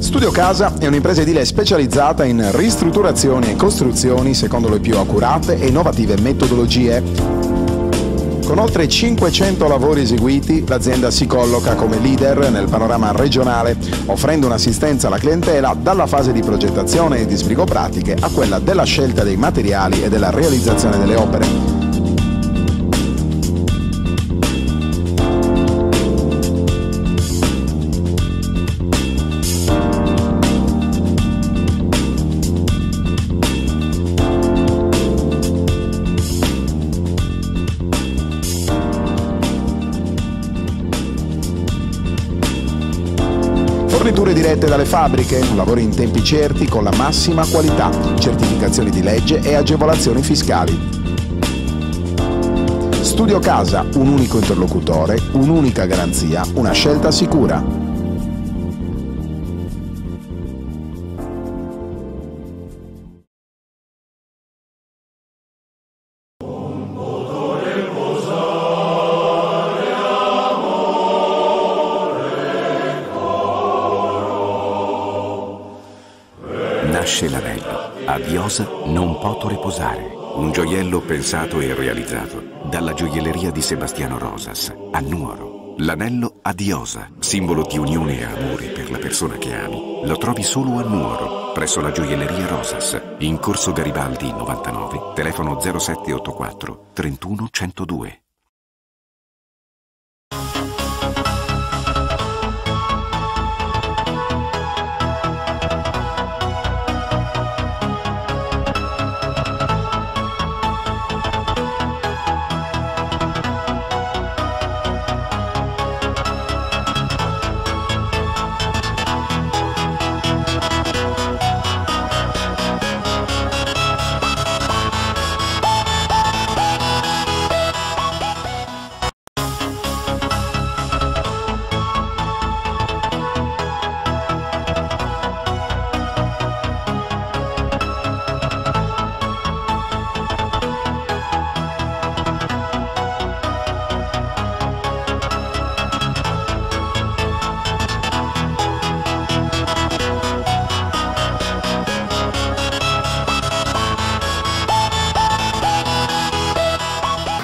Studio Casa è un'impresa edile specializzata in ristrutturazioni e costruzioni secondo le più accurate e innovative metodologie. Con oltre 500 lavori eseguiti, l'azienda si colloca come leader nel panorama regionale, offrendo un'assistenza alla clientela dalla fase di progettazione e di sbrigo pratiche a quella della scelta dei materiali e della realizzazione delle opere. Forniture dirette dalle fabbriche, lavori in tempi certi con la massima qualità, certificazioni di legge e agevolazioni fiscali. Studio Casa, un unico interlocutore, un'unica garanzia, una scelta sicura. Nasce l'anello. A Diosa non poto riposare. Un gioiello pensato e realizzato dalla gioielleria di Sebastiano Rosas a Nuoro. L'anello a Diosa, simbolo di unione e amore per la persona che ami, lo trovi solo a Nuoro, presso la gioielleria Rosas, in Corso Garibaldi 99, telefono 0784 31 102.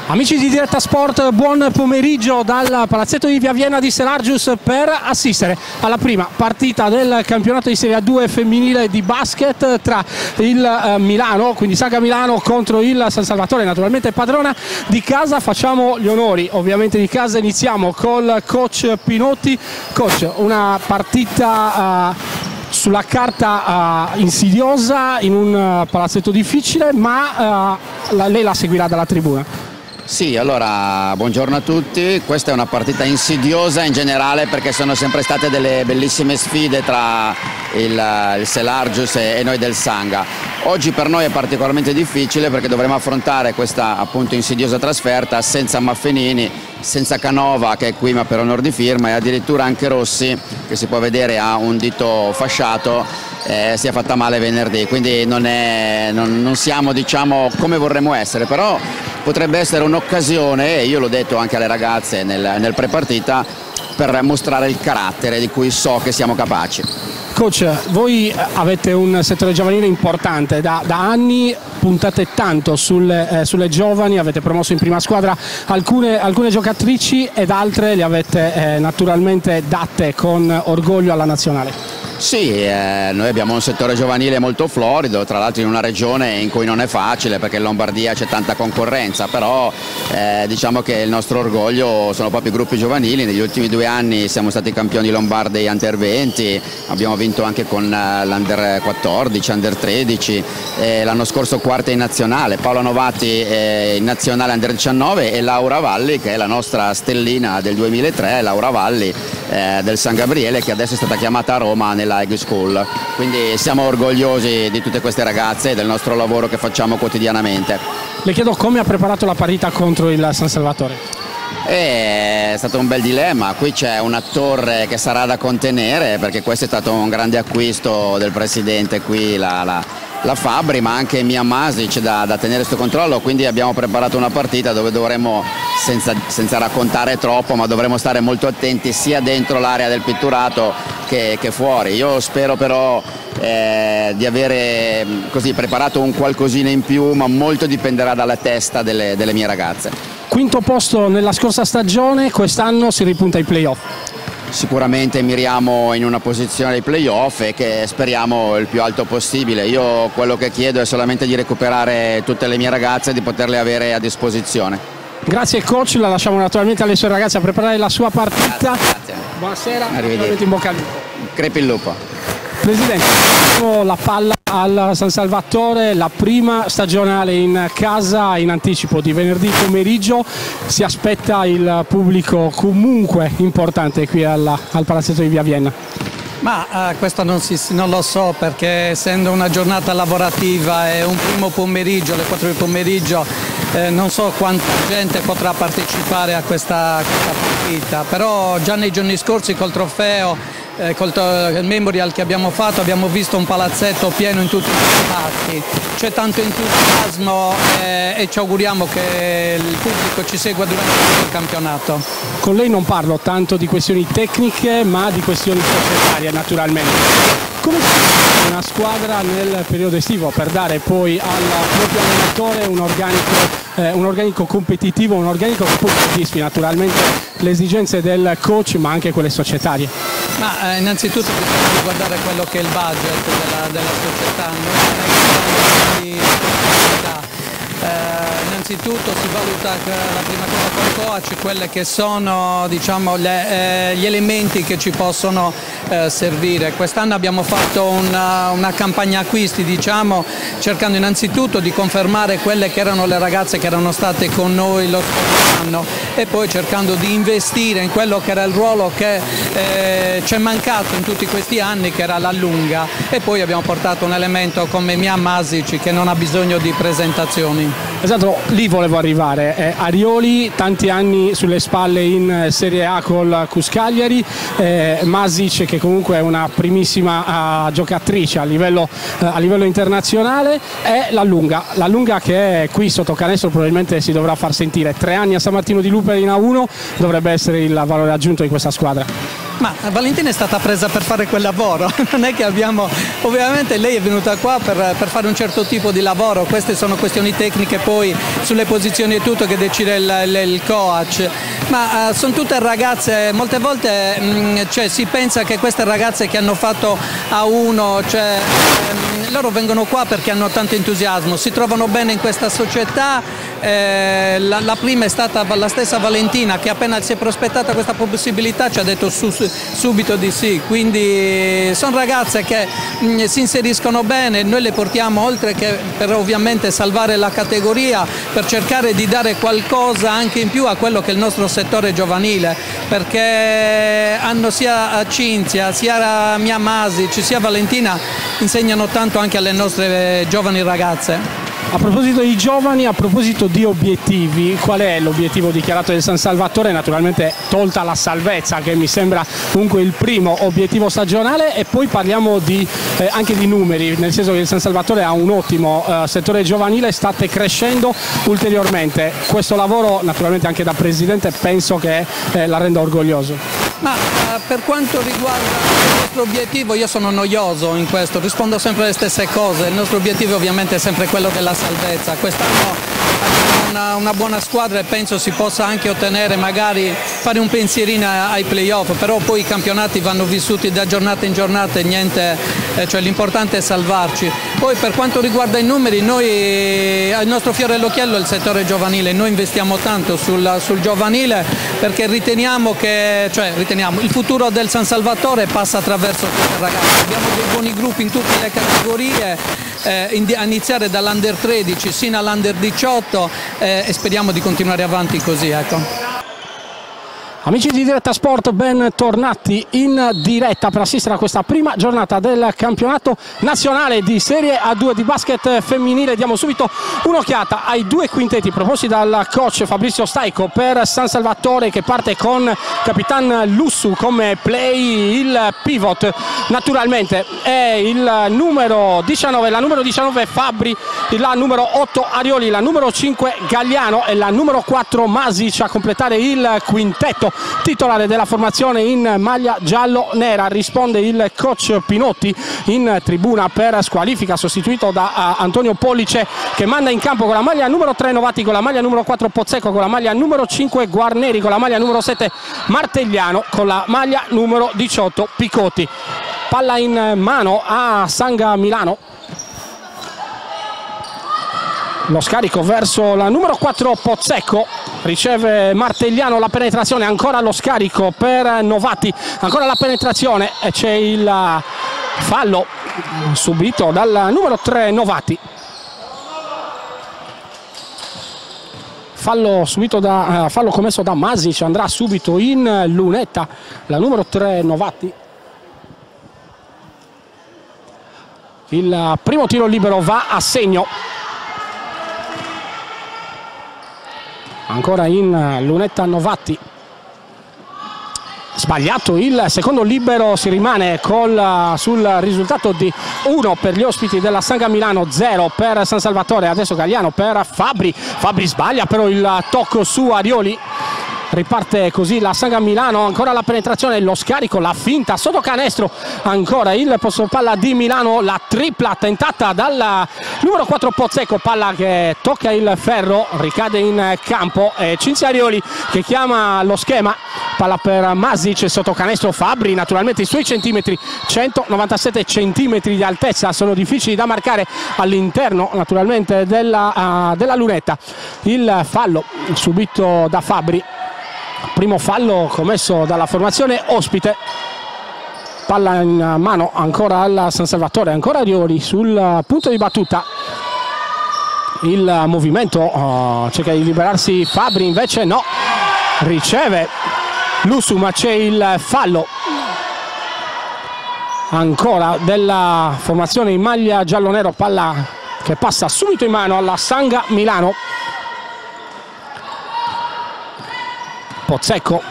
Amici di Diretta Sport, buon pomeriggio dal palazzetto di Via Vienna di Selargius per assistere alla prima partita del campionato di Serie A2 femminile di basket tra il Milano, quindi Saga Milano contro il San Salvatore, naturalmente padrona di casa. Facciamo gli onori ovviamente di casa, iniziamo col coach Pinotti. Coach, una partita sulla carta insidiosa in un palazzetto difficile, ma lei la seguirà dalla tribuna. Sì, allora buongiorno a tutti. Questa è una partita insidiosa in generale perché sono sempre state delle bellissime sfide tra il Selargius e noi del Sanga. Oggi per noi è particolarmente difficile perché dovremo affrontare questa appunto insidiosa trasferta senza Maffenini, senza Canova che è qui ma per onor di firma, e addirittura anche Rossi, che si può vedere ha un dito fasciato, si è fatta male venerdì, quindi non siamo, diciamo, come vorremmo essere, però potrebbe essere un'occasione, e io l'ho detto anche alle ragazze nel pre-partita, per mostrare il carattere di cui so che siamo capaci. Coach, voi avete un settore giovanile importante, da anni puntate tanto sulle giovani, avete promosso in prima squadra alcune giocatrici ed altre le avete naturalmente date con orgoglio alla nazionale. Sì, noi abbiamo un settore giovanile molto florido, tra l'altro in una regione in cui non è facile perché in Lombardia c'è tanta concorrenza, però diciamo che il nostro orgoglio sono proprio i gruppi giovanili. Negli ultimi 2 anni siamo stati campioni lombardi Under 20, abbiamo vinto anche con l'Under 14, Under 13, l'anno scorso quarta in nazionale, Paola Novati in nazionale Under 19 e Laura Valli, che è la nostra stellina del 2003, Laura Valli del San Gabriele, che adesso è stata chiamata a Roma nella High School. Quindi siamo orgogliosi di tutte queste ragazze e del nostro lavoro che facciamo quotidianamente. Le chiedo come ha preparato la partita contro il San Salvatore. È stato un bel dilemma, qui c'è una torre che sarà da contenere perché questo è stato un grande acquisto del presidente qui, la la Fabbri ma anche Mia Masic da tenere sotto controllo, quindi abbiamo preparato una partita dove dovremo, senza raccontare troppo, ma dovremo stare molto attenti sia dentro l'area del pitturato che fuori. Io spero però di avere così preparato un qualcosina in più, ma molto dipenderà dalla testa delle mie ragazze. Quinto posto nella scorsa stagione, quest'anno si ripunta ai playoff. Sicuramente miriamo in una posizione dei playoff e che speriamo il più alto possibile. Io quello che chiedo è solamente di recuperare tutte le mie ragazze e di poterle avere a disposizione. Grazie coach, la lasciamo naturalmente alle sue ragazze a preparare la sua partita. Grazie. Buonasera, arrivederci. in bocca al lupo. Crepi il lupo. Presidente, la palla al San Salvatore, la prima stagionale in casa in anticipo di venerdì pomeriggio, si aspetta il pubblico comunque importante qui al Palazzetto di Via Vienna? Ma questo non lo so, perché essendo una giornata lavorativa e un primo pomeriggio, alle 4 del pomeriggio, non so quanta gente potrà partecipare a questa partita, però già nei giorni scorsi col trofeo, col memorial che abbiamo fatto, abbiamo visto un palazzetto pieno in tutti i parti, c'è tanto entusiasmo e ci auguriamo che il pubblico ci segua durante tutto il campionato. Con lei non parlo tanto di questioni tecniche ma di questioni societarie naturalmente. Come si fa una squadra nel periodo estivo per dare poi al proprio allenatore un organico competitivo, un organico che poi soddisfi naturalmente le esigenze del coach ma anche quelle societarie? Ma innanzitutto bisogna guardare quello che è il budget della società, innanzitutto si valuta la prima cosa col coach quelle che sono, diciamo, gli elementi che ci possono servire. Quest'anno abbiamo fatto una campagna acquisti, diciamo, cercando innanzitutto di confermare quelle che erano le ragazze che erano state con noi lo scorso anno e poi cercando di investire in quello che era il ruolo che ci è mancato in tutti questi anni, che era la lunga, e poi abbiamo portato un elemento come Mia Masic che non ha bisogno di presentazioni. Esatto, lì volevo arrivare. Arioli, tanti anni sulle spalle in Serie A col Cuscagliari, Masic che comunque è una primissima giocatrice a livello internazionale, e la lunga che è qui sotto canestro probabilmente si dovrà far sentire. 3 anni a San Martino di Lupe in A1 dovrebbe essere il valore aggiunto di questa squadra. Ma Valentina è stata presa per fare quel lavoro, non è che abbiamo, ovviamente lei è venuta qua per fare un certo tipo di lavoro, queste sono questioni tecniche poi sulle posizioni e tutto che decide il coach, ma sono tutte ragazze, molte volte si pensa che queste ragazze che hanno fatto A1, loro vengono qua perché hanno tanto entusiasmo, si trovano bene in questa società. La prima è stata la stessa Valentina che appena si è prospettata questa possibilità ci ha detto subito di sì, quindi sono ragazze che si inseriscono bene, noi le portiamo oltre che per ovviamente salvare la categoria, per cercare di dare qualcosa anche in più a quello che è il nostro settore giovanile, perché hanno sia Cinzia, sia Mia Masic, sia Valentina, insegnano tanto anche alle nostre giovani ragazze. A proposito di giovani, a proposito di obiettivi, qual è l'obiettivo dichiarato del San Salvatore? Naturalmente tolta la salvezza, che mi sembra comunque il primo obiettivo stagionale, e poi parliamo anche di numeri, nel senso che il San Salvatore ha un ottimo settore giovanile, state crescendo ulteriormente. Questo lavoro naturalmente anche da presidente penso che la renda orgoglioso. Ma per quanto riguarda il nostro obiettivo, io sono noioso in questo, rispondo sempre le stesse cose, il nostro obiettivo ovviamente è sempre quello della salvezza. Quest'anno abbiamo una buona squadra e penso si possa anche ottenere, magari fare un pensierino ai playoff, però poi i campionati vanno vissuti da giornata in giornata e niente, l'importante è salvarci. Poi per quanto riguarda i numeri, il nostro fiore all'occhiello è il settore giovanile, noi investiamo tanto sul giovanile perché riteniamo che il futuro del San Salvatore passa attraverso queste ragazze. Abbiamo dei buoni gruppi in tutte le categorie, a iniziare dall'Under 13 sino all'Under 18 e speriamo di continuare avanti così. Ecco. Amici di Diretta Sport, bentornati in diretta per assistere a questa prima giornata del campionato nazionale di Serie A2 di basket femminile. Diamo subito un'occhiata ai due quintetti proposti dal coach Fabrizio Staico per San Salvatore, che parte con Capitan Lussu come play, il pivot naturalmente è il numero 19, la numero 19 Fabbri, la numero 8 Arioli, la numero 5 Gagliano e la numero 4 Masic a completare il quintetto titolare della formazione in maglia giallo-nera. Risponde il coach Pinotti in tribuna per squalifica, sostituito da Antonio Pollice, che manda in campo con la maglia numero 3 Novati, con la maglia numero 4 Pozzecco, con la maglia numero 5 Guarneri, con la maglia numero 7 Martegliano, con la maglia numero 18 Picotti. Palla in mano a Sanga Milano. Lo scarico verso la numero 4 Pozzecco, riceve Martegliano, la penetrazione, ancora lo scarico per Novati, ancora la penetrazione e c'è il fallo subito dal numero 3 Novati. Fallo subito fallo commesso da Masic, andrà subito in lunetta la numero 3 Novati. Il primo tiro libero va a segno. Ancora in lunetta Novati, sbagliato il secondo libero, si rimane sul risultato di 1 per gli ospiti della Sanga Milano, 0 per San Salvatore. Adesso Gagliano per Fabbri sbaglia però il tocco su Arioli. Riparte così la Sanga Milano, ancora la penetrazione, lo scarico, la finta sotto canestro, ancora il possesso palla di Milano, la tripla tentata dal numero 4 Pozzecco, palla che tocca il ferro, ricade in campo e Cinzia Arioli che chiama lo schema, palla per Masic sotto canestro. Fabbri naturalmente i suoi centimetri, 197 centimetri di altezza, sono difficili da marcare all'interno naturalmente della lunetta. Il fallo subito da Fabbri, primo fallo commesso dalla formazione ospite. Palla in mano ancora al San Salvatore, ancora Arioli sul punto di battuta. Il movimento cerca di liberarsi Fabbri, invece no, riceve Lussu, ma c'è il fallo ancora della formazione in maglia giallo-nero, palla che passa subito in mano alla Sanga Milano. Pozzecco,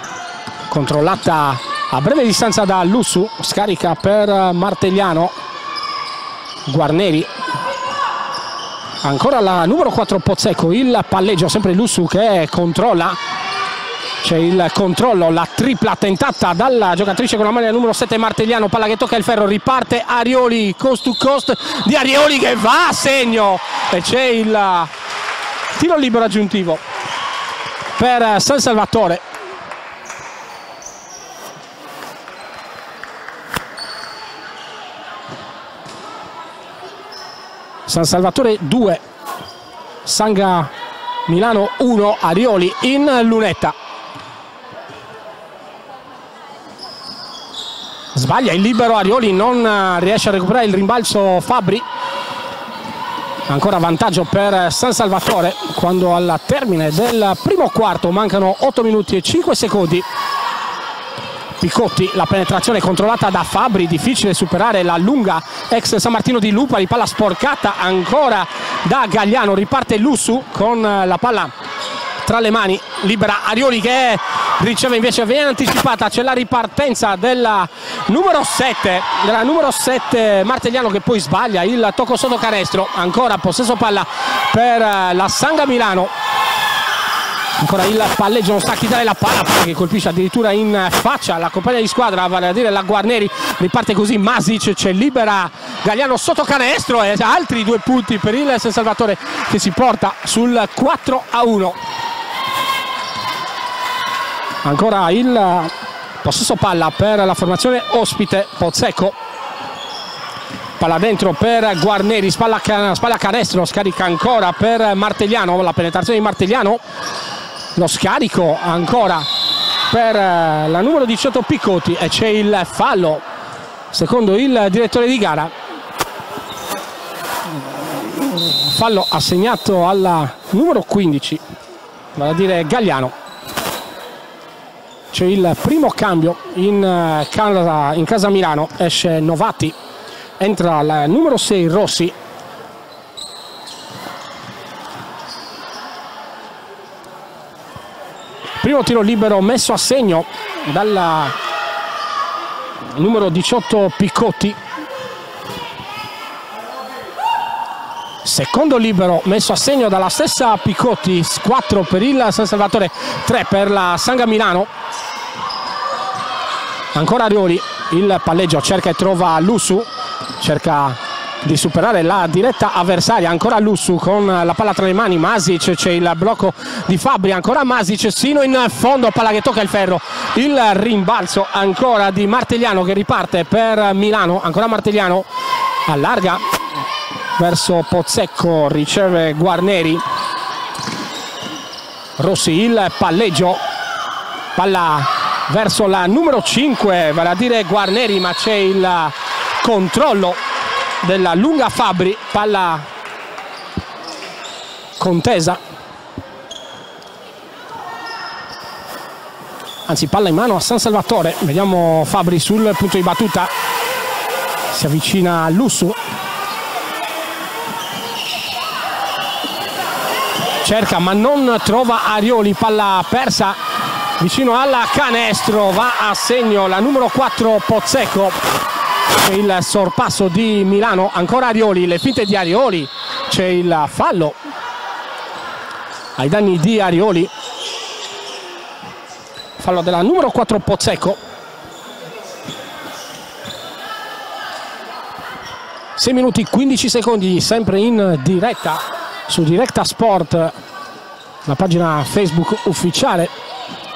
controllata a breve distanza da Lussu, scarica per Martegliano. Guarneri, ancora la numero 4 Pozzecco, il palleggio, sempre Lussu che controlla, c'è il controllo, la tripla tentata dalla giocatrice con la maglia numero 7 Martegliano, palla che tocca il ferro, riparte Arioli, coast to coast di Arioli che va a segno e c'è il tiro libero aggiuntivo per San Salvatore. San Salvatore 2, Sanga Milano 1, Arioli in lunetta. Sbaglia il libero Arioli, non riesce a recuperare il rimbalzo Fabbri. Ancora vantaggio per San Salvatore quando al termine del primo quarto mancano 8 minuti e 5 secondi. Picotti, la penetrazione controllata da Fabbri, difficile superare la lunga ex San Martino di Lupari, palla sporcata ancora da Gagliano, riparte Lussu con la palla tra le mani, libera Arioli che riceve invece, viene anticipata, c'è la ripartenza della numero 7 Martegliano che poi sbaglia il tocco sotto canestro. Ancora possesso palla per la Sanga Milano, ancora il palleggio, non sta a chiudere la palla che colpisce addirittura in faccia la compagna di squadra, vale a dire la Guarneri. Riparte così Masic, c'è libera Gagliano sotto canestro e altri 2 punti per il San Salvatore che si porta sul 4-1. Ancora il possesso palla per la formazione ospite Pozzecco, palla dentro per Guarneri, spalla canestro, scarica ancora per Martegliano, la penetrazione di Martegliano, lo scarico ancora per la numero 18 Picotti e c'è il fallo secondo il direttore di gara, fallo assegnato alla numero 15, vale a dire Gagliano. C'è il primo cambio in casa Milano, esce Novatti, entra il numero 6 Rossi. Primo tiro libero messo a segno dal numero 18 Piccotti. Secondo libero messo a segno dalla stessa Piccotti, 4 per il San Salvatore, 3 per la Sanga Milano. Ancora Arioli, il palleggio, cerca e trova Lussu, cerca di superare la diretta avversaria, ancora Lussu con la palla tra le mani, Masic, c'è il blocco di Fabbri, ancora Masic sino in fondo, palla che tocca il ferro, il rimbalzo ancora di Martegliano che riparte per Milano, ancora Martegliano, allarga verso Pozzecco, riceve Guarneri, Rossi, il palleggio, palla verso la numero 5, vale a dire Guarneri, ma c'è il controllo della lunga Fabbri, palla contesa, anzi palla in mano a San Salvatore. Vediamo Fabbri sul punto di battuta, si avvicina a Lussu, cerca ma non trova Arioli, palla persa vicino alla canestro, va a segno la numero 4 Pozzecco. C'è il sorpasso di Milano, ancora Arioli, le finte di Arioli, c'è il fallo ai danni di Arioli, fallo della numero 4 Pozzecco. 6 minuti 15 secondi, sempre in diretta su Directa Sport, la pagina Facebook ufficiale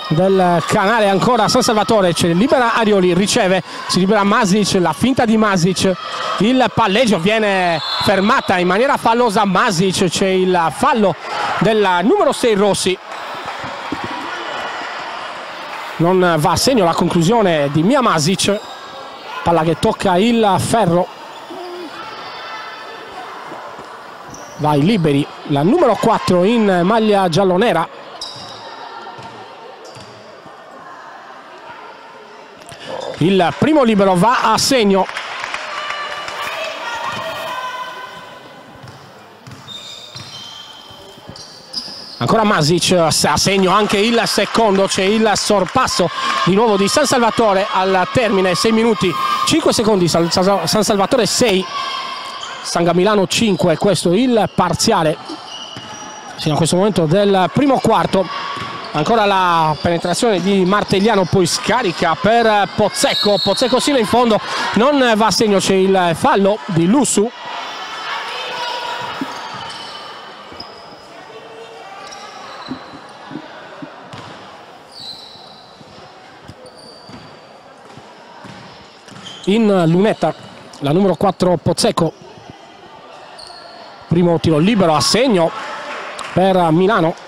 del canale. Ancora San Salvatore, c'è libera Arioli, riceve, si libera Masic, la finta di Masic, il palleggio viene fermata in maniera fallosa Masic, c'è il fallo del numero 6 Rossi, non va a segno la conclusione di Mia Masic, palla che tocca il ferro, vai liberi la numero 4 in maglia giallonera. Il primo libero va a segno. Ancora Masic, a segno anche il secondo, c'è il sorpasso di nuovo di San Salvatore al termine, 6 minuti 5 secondi, San Salvatore 6, Sanga Milano 5, questo il parziale fino a questo momento del primo quarto. Ancora la penetrazione di Martegliano, poi scarica per Pozzecco, Pozzecco sino in fondo, non va a segno, c'è il fallo di Lussu. In lunetta la numero 4 Pozzecco, primo tiro libero a segno per Milano.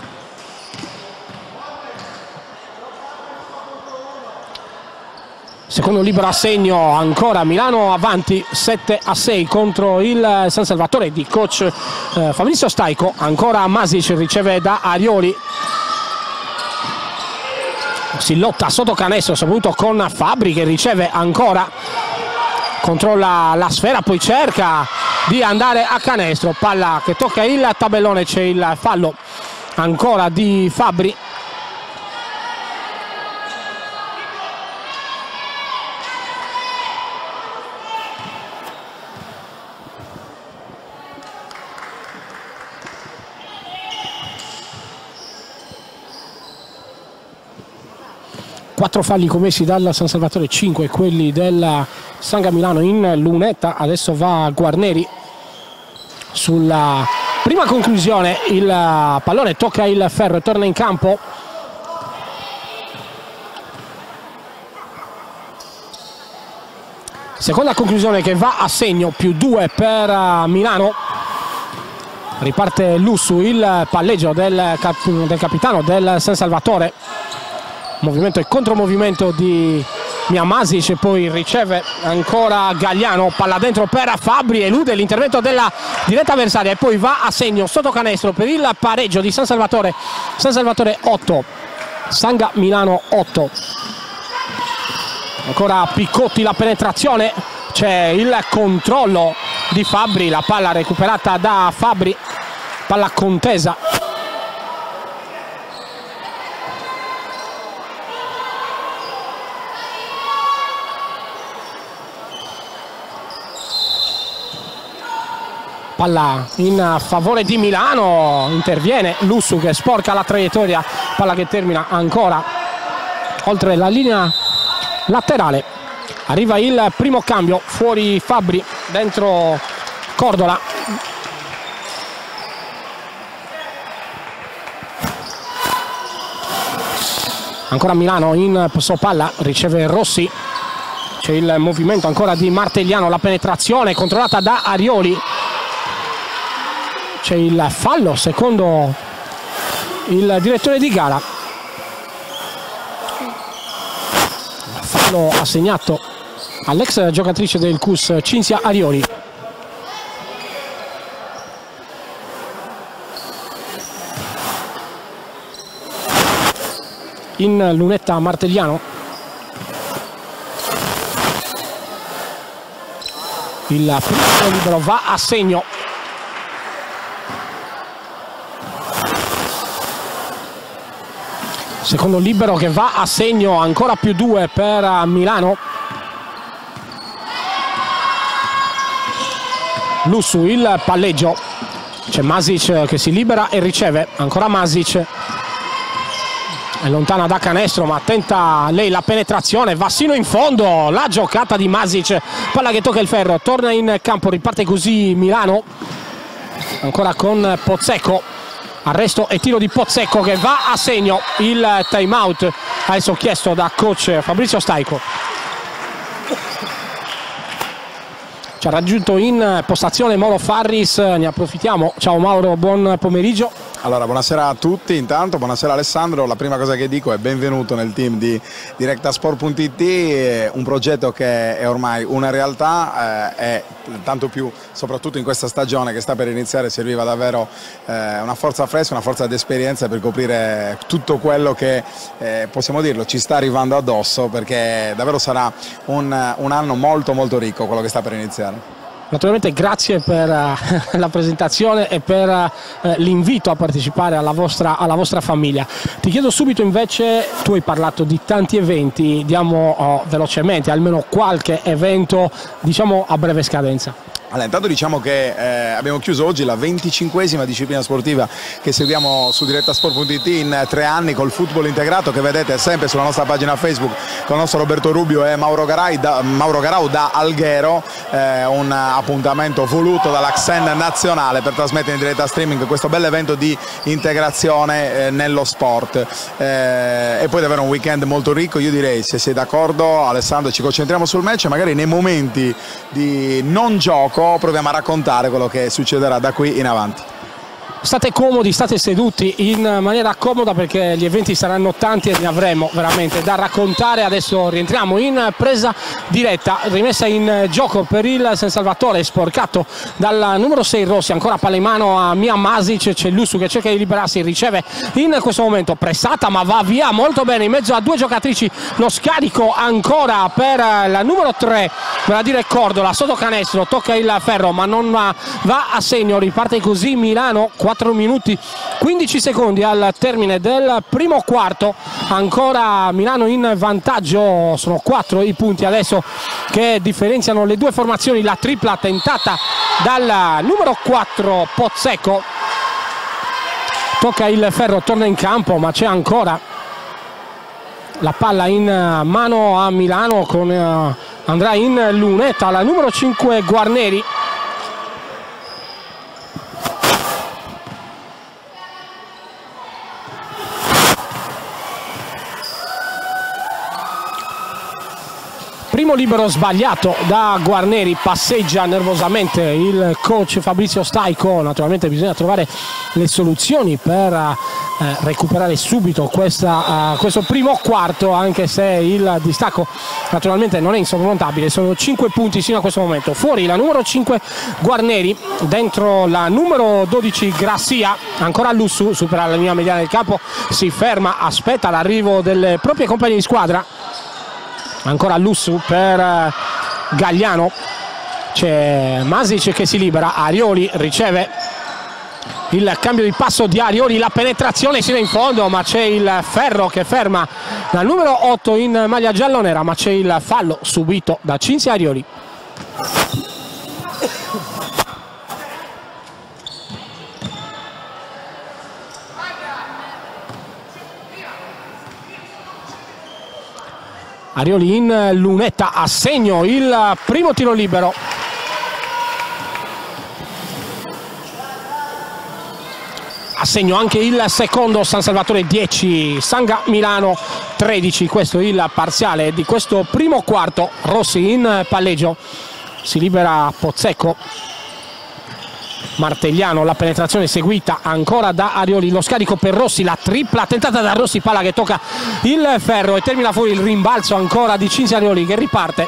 Secondo libero a segno, ancora Milano avanti 7-6 contro il San Salvatore di coach Fabrizio Staico. Ancora Masic, riceve da Arioli, si lotta sotto canestro soprattutto con Fabbri che riceve ancora, controlla la sfera, poi cerca di andare a canestro, palla che tocca il tabellone, c'è il fallo ancora di Fabbri. Quattro falli commessi dal San Salvatore, 5 quelli della Sanga Milano in lunetta. Adesso va Guarneri sulla prima conclusione, il pallone tocca il ferro e torna in campo. Seconda conclusione che va a segno, +2 per Milano. Riparte Lussu, il palleggio del capitano del San Salvatore. Movimento e contromovimento di Mia Masic, poi riceve ancora Gagliano, palla dentro per Fabbri, elude l'intervento della diretta avversaria e poi va a segno sotto canestro per il pareggio di San Salvatore. San Salvatore 8, Sanga Milano 8. Ancora Piccotti, la penetrazione, c'è il controllo di Fabbri, la palla recuperata da Fabbri, palla contesa. Palla in favore di Milano, interviene Lussu che sporca la traiettoria, palla che termina ancora oltre la linea laterale. Arriva il primo cambio, fuori Fabbri, dentro Cordola. Ancora Milano in possesso palla, riceve Rossi, c'è il movimento ancora di Martegliano, la penetrazione controllata da Arioli. C'è il fallo secondo il direttore di gara, fallo assegnato all'ex giocatrice del CUS Cinzia Arioli. In lunetta Martegliano, il primo libero va a segno. Secondo libero che va a segno, ancora più 2 per Milano. Lussu, il palleggio, c'è Masic che si libera e riceve, ancora Masic, è lontana da canestro ma tenta lei la penetrazione, va sino in fondo, la giocata di Masic, palla che tocca il ferro, torna in campo, riparte così Milano, ancora con Pozzecco. Arresto e tiro di Pozzecco che va a segno. Il time out adesso chiesto da coach Fabrizio Staico. Ci ha raggiunto in postazione Mauro Farris, ne approfittiamo. Ciao Mauro, buon pomeriggio. Allora, buonasera a tutti, intanto buonasera Alessandro. La prima cosa che dico è benvenuto nel team di Directasport.it, un progetto che è ormai una realtà, e tanto più soprattutto in questa stagione che sta per iniziare serviva davvero una forza fresca, una forza d'esperienza per coprire tutto quello che possiamo dirlo ci sta arrivando addosso, perché davvero sarà un anno molto molto ricco quello che sta per iniziare. Naturalmente grazie per la presentazione e per l'invito a partecipare alla vostra famiglia. Ti chiedo subito invece, tu hai parlato di tanti eventi, diamo velocemente almeno qualche evento diciamo a breve scadenza. Allora, intanto diciamo che abbiamo chiuso oggi la 25esima disciplina sportiva che seguiamo su Directasport.it in 3 anni col football integrato, che vedete sempre sulla nostra pagina Facebook con il nostro Roberto Rubio e Mauro Garau da Alghero, un appuntamento voluto dall'Axen nazionale per trasmettere in diretta streaming questo bel evento di integrazione nello sport, e poi davvero un weekend molto ricco. Io direi, se sei d'accordo Alessandro, ci concentriamo sul match e magari nei momenti di non gioco proviamo a raccontare quello che succederà da qui in avanti. State comodi, state seduti in maniera comoda perché gli eventi saranno tanti e ne avremo veramente da raccontare. Adesso rientriamo in presa diretta, rimessa in gioco per il San Salvatore, sporcato dal numero 6 Rossi, ancora palla in mano a Mia Masic, c'è Lussu che cerca di liberarsi, riceve in questo momento pressata ma va via molto bene in mezzo a 2 giocatrici, lo scarico ancora per la numero 3, vale a dire Cordola, sotto canestro, tocca il ferro ma non va a segno, riparte così Milano. 4 minuti 15 secondi al termine del primo quarto, ancora Milano in vantaggio, sono 4 i punti adesso che differenziano le 2 formazioni. La tripla tentata dal numero 4 Pozzecco, tocca il ferro, torna in campo ma c'è ancora la palla in mano a Milano, andrà in lunetta la numero 5 Guarneri. Primo libero sbagliato da Guarneri, passeggia nervosamente il coach Fabrizio Staico. Naturalmente bisogna trovare le soluzioni per recuperare subito questo primo quarto, anche se il distacco naturalmente non è insormontabile. Sono 5 punti sino a questo momento. Fuori la numero 5 Guarneri, dentro la numero 12 Grassia, ancora Lussu, supera la linea mediana del campo, si ferma, aspetta l'arrivo delle proprie compagne di squadra. ancora Lussu per Gagliano, c'è Masic che si libera, Arioli riceve il cambio di passo di Arioli, la penetrazione sino in fondo, ma c'è il Ferro che ferma la numero 8 in maglia giallonera, ma c'è il fallo subito da Cinzia Arioli. Arioli in lunetta, a segno il primo tiro libero. A segno anche il secondo, San Salvatore 10, Sanga Milano 13. Questo è il parziale di questo primo quarto. Rossi in palleggio, si libera Pozzecco. Martegliano, la penetrazione seguita ancora da Arioli, lo scarico per Rossi, la tripla tentata da Rossi, palla che tocca il ferro e termina fuori il rimbalzo ancora di Cinzia Arioli che riparte.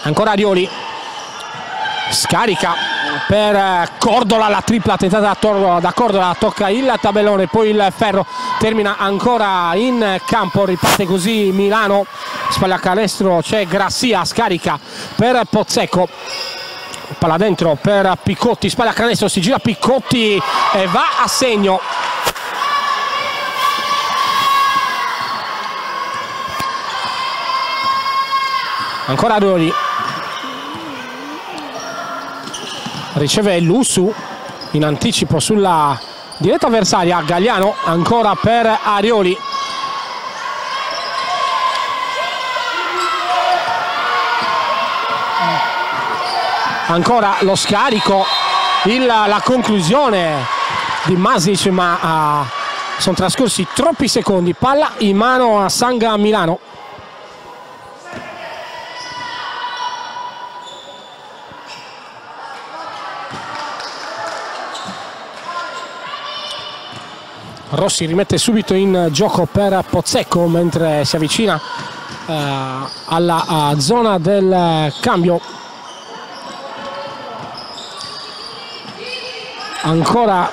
Ancora Arioli, scarica per Cordola, la tripla tentata da Cordola, tocca il tabellone, poi il ferro termina ancora in campo, riparte così Milano, spalla canestro, c'è Grassia, scarica per Pozzecco. Palla dentro per Piccotti, spalla canestro, si gira Piccotti e va a segno. Ancora Arioli, riceve Lussu in anticipo sulla diretta avversaria. Gagliano ancora per Arioli. Ancora lo scarico, la conclusione di Masic, ma sono trascorsi troppi secondi. Palla in mano a Sanga Milano. Rossi rimette subito in gioco per Pozzecco mentre si avvicina alla zona del cambio. Ancora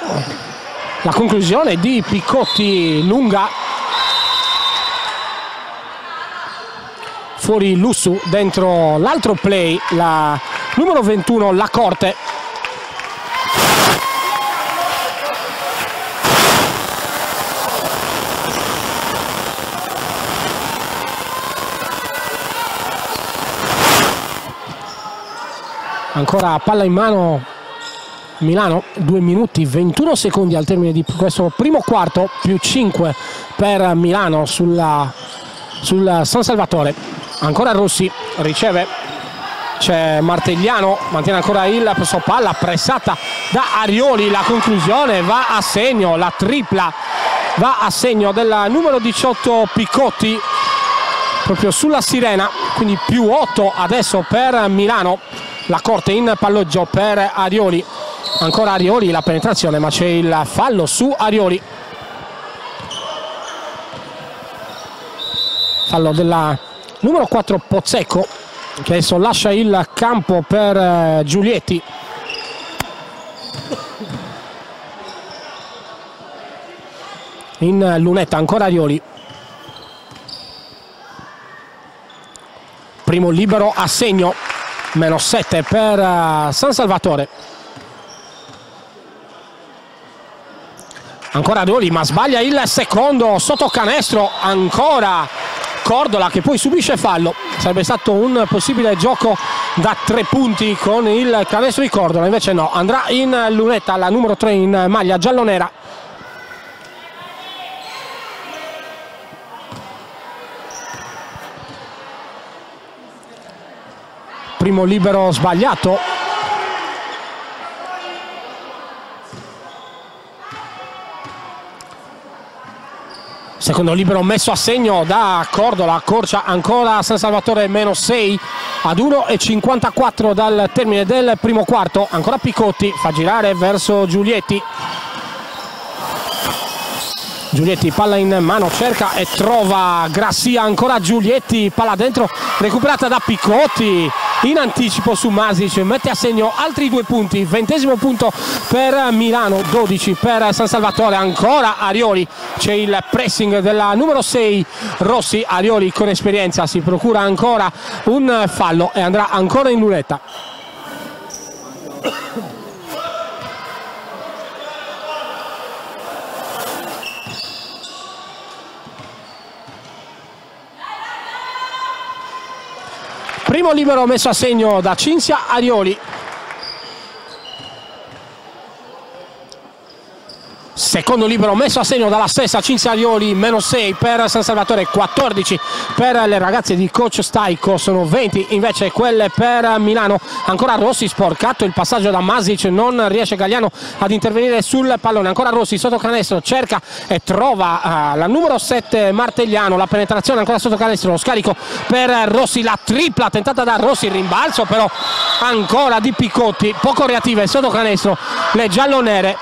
la conclusione di Piccotti lunga, fuori Lussu, dentro l'altro play, la numero 21, la Corte. Ancora palla in mano Milano, 2 minuti 21 secondi al termine di questo primo quarto, più 5 per Milano sul San Salvatore. Ancora Rossi, riceve, c'è Martegliano, mantiene ancora il posto palla, pressata da Arioli, la conclusione va a segno, la tripla va a segno del numero 18 Piccotti, proprio sulla sirena, quindi più 8 adesso per Milano. La Corte in palleggio per Arioli. Ancora Arioli, la penetrazione, ma c'è il fallo su Arioli. Fallo della numero 4 Pozzecco, che adesso lascia il campo per Giulietti. In lunetta ancora Arioli. Primo libero a segno, meno 7 per San Salvatore. Ancora Arioli, ma sbaglia il secondo sotto canestro. Ancora Cordola che poi subisce fallo. Sarebbe stato un possibile gioco da 3 punti con il canestro di Cordola, invece no, andrà in lunetta la numero 3 in maglia giallonera. Primo libero sbagliato. Secondo libero messo a segno da Cordola, accorcia ancora San Salvatore, meno 6 ad 1,54 dal termine del primo quarto. Ancora Piccotti, fa girare verso Giulietti. Giulietti, palla in mano, cerca e trova Grassia, ancora Giulietti, palla dentro, recuperata da Piccotti, in anticipo su Masic, mette a segno altri 2 punti, 20° punto per Milano, 12 per San Salvatore. Ancora Arioli, c'è il pressing della numero 6 Rossi. Arioli con esperienza si procura ancora un fallo e andrà ancora in lunetta. Primo libero messo a segno da Cinzia Arioli. Secondo libero messo a segno dalla stessa Cinzia Arioli, meno 6 per San Salvatore, 14 per le ragazze di coach Staico, sono 20 invece quelle per Milano. Ancora Rossi, sporcato il passaggio da Masic, non riesce Gagliano ad intervenire sul pallone. Ancora Rossi sotto canestro, cerca e trova la numero 7 Martegliano, la penetrazione ancora sotto canestro, lo scarico per Rossi, la tripla tentata da Rossi, il rimbalzo però ancora di Picotti, poco reattive sotto canestro le giallonere.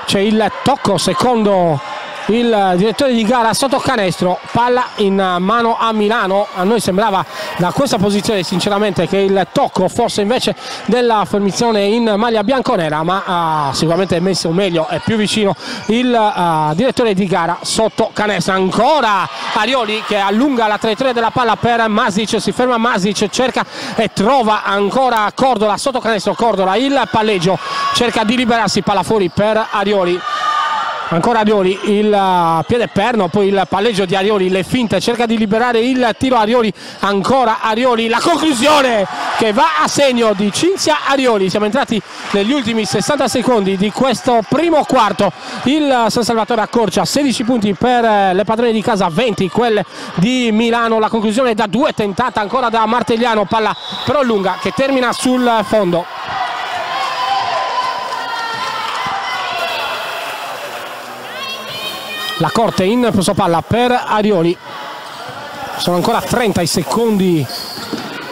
C'è il tocco secondo il direttore di gara sotto canestro, palla in mano a Milano. A noi sembrava da questa posizione sinceramente che il tocco fosse invece della formazione in maglia bianconera, ma sicuramente è messo meglio, è più vicino il direttore di gara sotto canestro. Ancora Arioli che allunga la traiettoria della palla per Masic, si ferma Masic, cerca e trova ancora Cordola sotto canestro. Cordola, il palleggio, cerca di liberarsi, palla fuori per Arioli. Ancora Arioli, il piede perno, poi il palleggio di Arioli, le finte, cerca di liberare il tiro Arioli. Ancora Arioli, la conclusione che va a segno di Cinzia Arioli. Siamo entrati negli ultimi 60 secondi di questo primo quarto. Il San Salvatore accorcia, 16 punti per le padrone di casa, 20 quelle di Milano. La conclusione da 2 tentata ancora da Martegliano, palla però lunga che termina sul fondo. La corte in posto palla per Arioli. Sono ancora 30 i secondi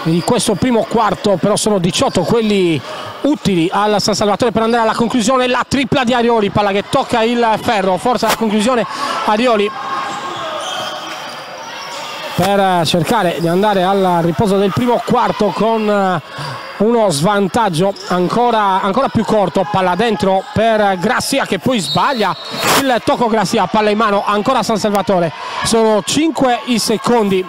di questo primo quarto, però sono 18 quelli utili al San Salvatore per andare alla conclusione. La tripla di Arioli, palla che tocca il ferro, forza la conclusione Arioli per cercare di andare al riposo del primo quarto con uno svantaggio ancora più corto. Palla dentro per Grassia che poi sbaglia il tocco. Grassia, palla in mano ancora San Salvatore. Sono 5 i secondi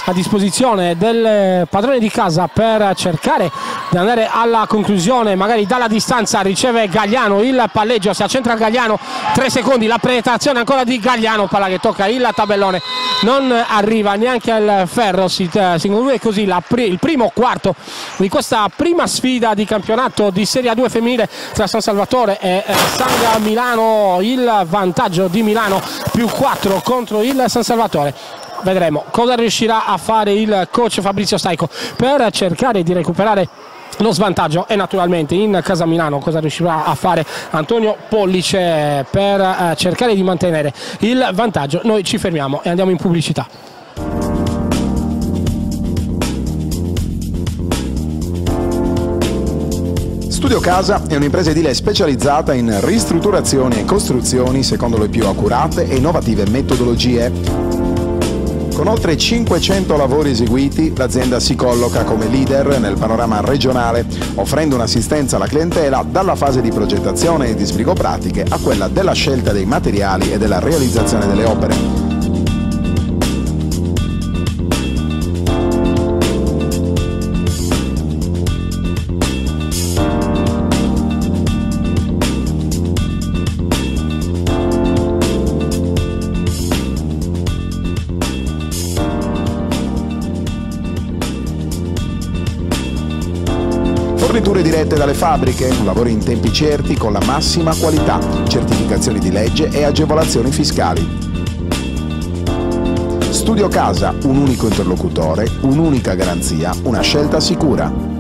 a disposizione del padrone di casa per cercare di andare alla conclusione, magari dalla distanza. Riceve Gagliano, il palleggio, si accentra Gagliano, 3 secondi, la penetrazione ancora di Gagliano, palla che tocca il tabellone, non arriva neanche al ferro. Si conclude così il primo quarto di questa prima sfida di campionato di Serie A2 femminile tra San Salvatore e Sanga Milano. Il vantaggio di Milano, più 4 contro il San Salvatore. Vedremo cosa riuscirà a fare il coach Fabrizio Staico per cercare di recuperare lo svantaggio, e naturalmente in casa Milano cosa riuscirà a fare Antonio Pollice per cercare di mantenere il vantaggio. Noi ci fermiamo e andiamo in pubblicità. Studio Casa è un'impresa edile specializzata in ristrutturazioni e costruzioni secondo le più accurate e innovative metodologie. Con oltre 500 lavori eseguiti, l'azienda si colloca come leader nel panorama regionale, offrendo un'assistenza alla clientela dalla fase di progettazione e di sbrigo pratiche a quella della scelta dei materiali e della realizzazione delle opere. Forniture dirette dalle fabbriche, lavori in tempi certi con la massima qualità, certificazioni di legge e agevolazioni fiscali. Studio Casa, un unico interlocutore, un'unica garanzia, una scelta sicura.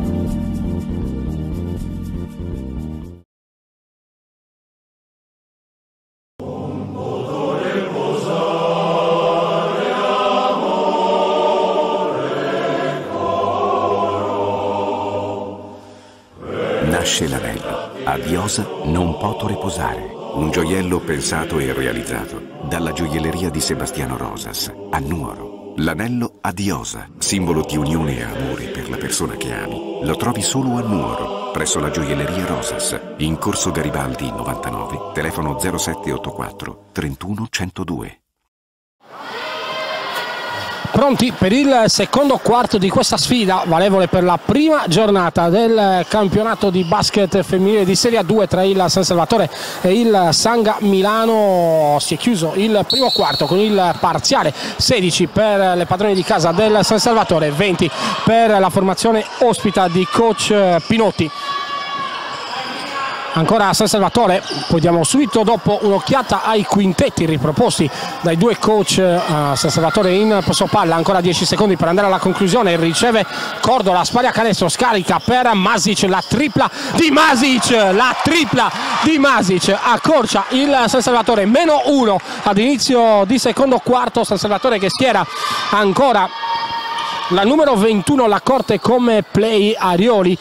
Nasce l'anello. A Viosa non poto riposare. Un gioiello pensato e realizzato dalla gioielleria di Sebastiano Rosas a Nuoro. L'anello Adiosa, simbolo di unione e amore per la persona che ami, lo trovi solo a Nuoro, presso la gioielleria Rosas, in Corso Garibaldi 99, telefono 0784 31 102. Pronti per il secondo quarto di questa sfida valevole per la prima giornata del campionato di basket femminile di Serie A2 tra il San Salvatore e il Sanga Milano. Si è chiuso il primo quarto con il parziale 16 per le padrone di casa del San Salvatore, 20 per la formazione ospita di coach Pinotti. Ancora San Salvatore, poi diamo subito dopo un'occhiata ai quintetti riproposti dai due coach. San Salvatore in possesso palla, ancora 10 secondi per andare alla conclusione, riceve Cordola, spalla a canestro, scarica per Masic, la tripla di Masic, accorcia il San Salvatore, -1 ad inizio di secondo quarto. San Salvatore che schiera ancora la numero 21, la Corte come play, Arioli,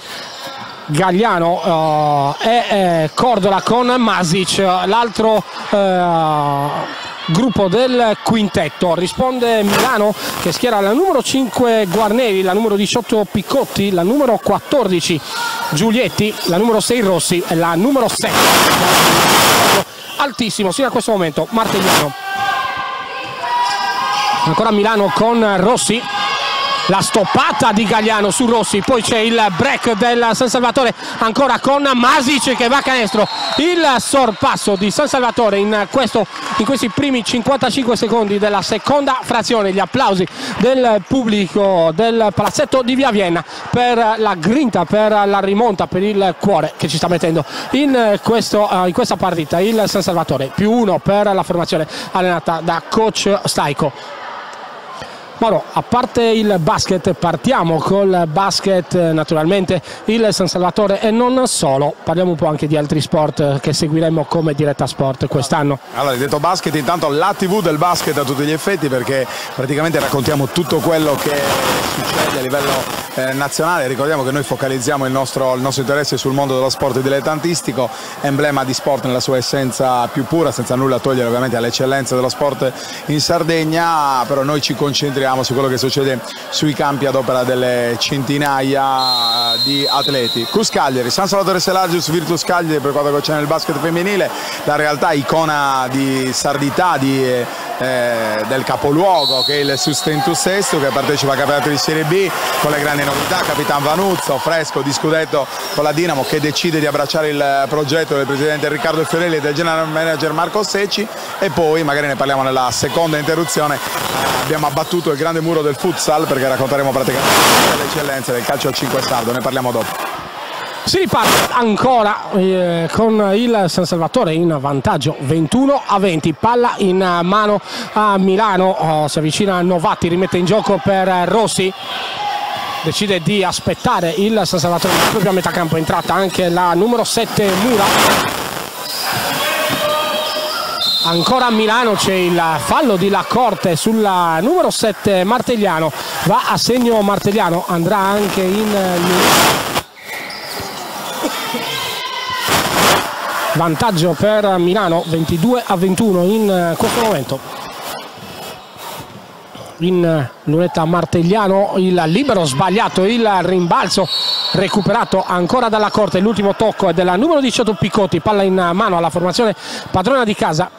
Gagliano e Cordola con Masic, l'altro gruppo del quintetto. Risponde Milano che schiera la numero 5 Guarneri, la numero 18 Piccotti, la numero 14 Giulietti, la numero 6 Rossi e la numero 7 altissimo sino a questo momento Martigliano. Ancora Milano con Rossi, la stoppata di Gagliano su Rossi, poi c'è il break del San Salvatore ancora con Masic che va a canestro. Il sorpasso di San Salvatore in questi primi 55 secondi della seconda frazione. Gli applausi del pubblico del palazzetto di Via Vienna per la grinta, per la rimonta, per il cuore che ci sta mettendo in questa partita il San Salvatore. +1 per la formazione allenata da coach Staico. Mauro, a parte il basket, partiamo col basket naturalmente, il San Salvatore e non solo, parliamo un po' anche di altri sport che seguiremo come Diretta Sport quest'anno. Allora, hai detto basket, intanto la TV del basket a tutti gli effetti, perché praticamente raccontiamo tutto quello che succede a livello nazionale. Ricordiamo che noi focalizziamo il nostro interesse sul mondo dello sport dilettantistico, emblema di sport nella sua essenza più pura, senza nulla togliere ovviamente all'eccellenza dello sport in Sardegna, però noi ci concentriamo su quello che succede sui campi ad opera delle centinaia di atleti. Cus Cagliari, San Salvatore Selargius, Virtus Cagliari per quanto c'è nel basket femminile, la realtà icona di sardità del capoluogo che è il Sustentus Sesto, che partecipa al campionato di Serie B con le grandi novità, Capitan Vanuzzo, fresco di scudetto con la Dinamo, che decide di abbracciare il progetto del presidente Riccardo Fiorelli e del general manager Marco Secci, e poi magari ne parliamo nella seconda interruzione. Abbiamo abbattuto il grande muro del futsal, perché racconteremo praticamente le eccellenze del calcio a 5 sardo, ne parliamo dopo. Si riparte ancora con il San Salvatore in vantaggio 21-20, palla in mano a Milano, si avvicina Novatti, rimette in gioco per Rossi, decide di aspettare il San Salvatore proprio a metà campo, è entrata anche la numero 7 Mura. Ancora a Milano c'è il fallo di La Corte sulla numero 7 Martigliano, va a segno Martigliano, andrà anche in vantaggio per Milano 22-21 in questo momento. In lunetta Martigliano, il libero sbagliato, il rimbalzo recuperato ancora dalla Corte, l'ultimo tocco è della numero 18 Piccotti, palla in mano alla formazione padrona di casa.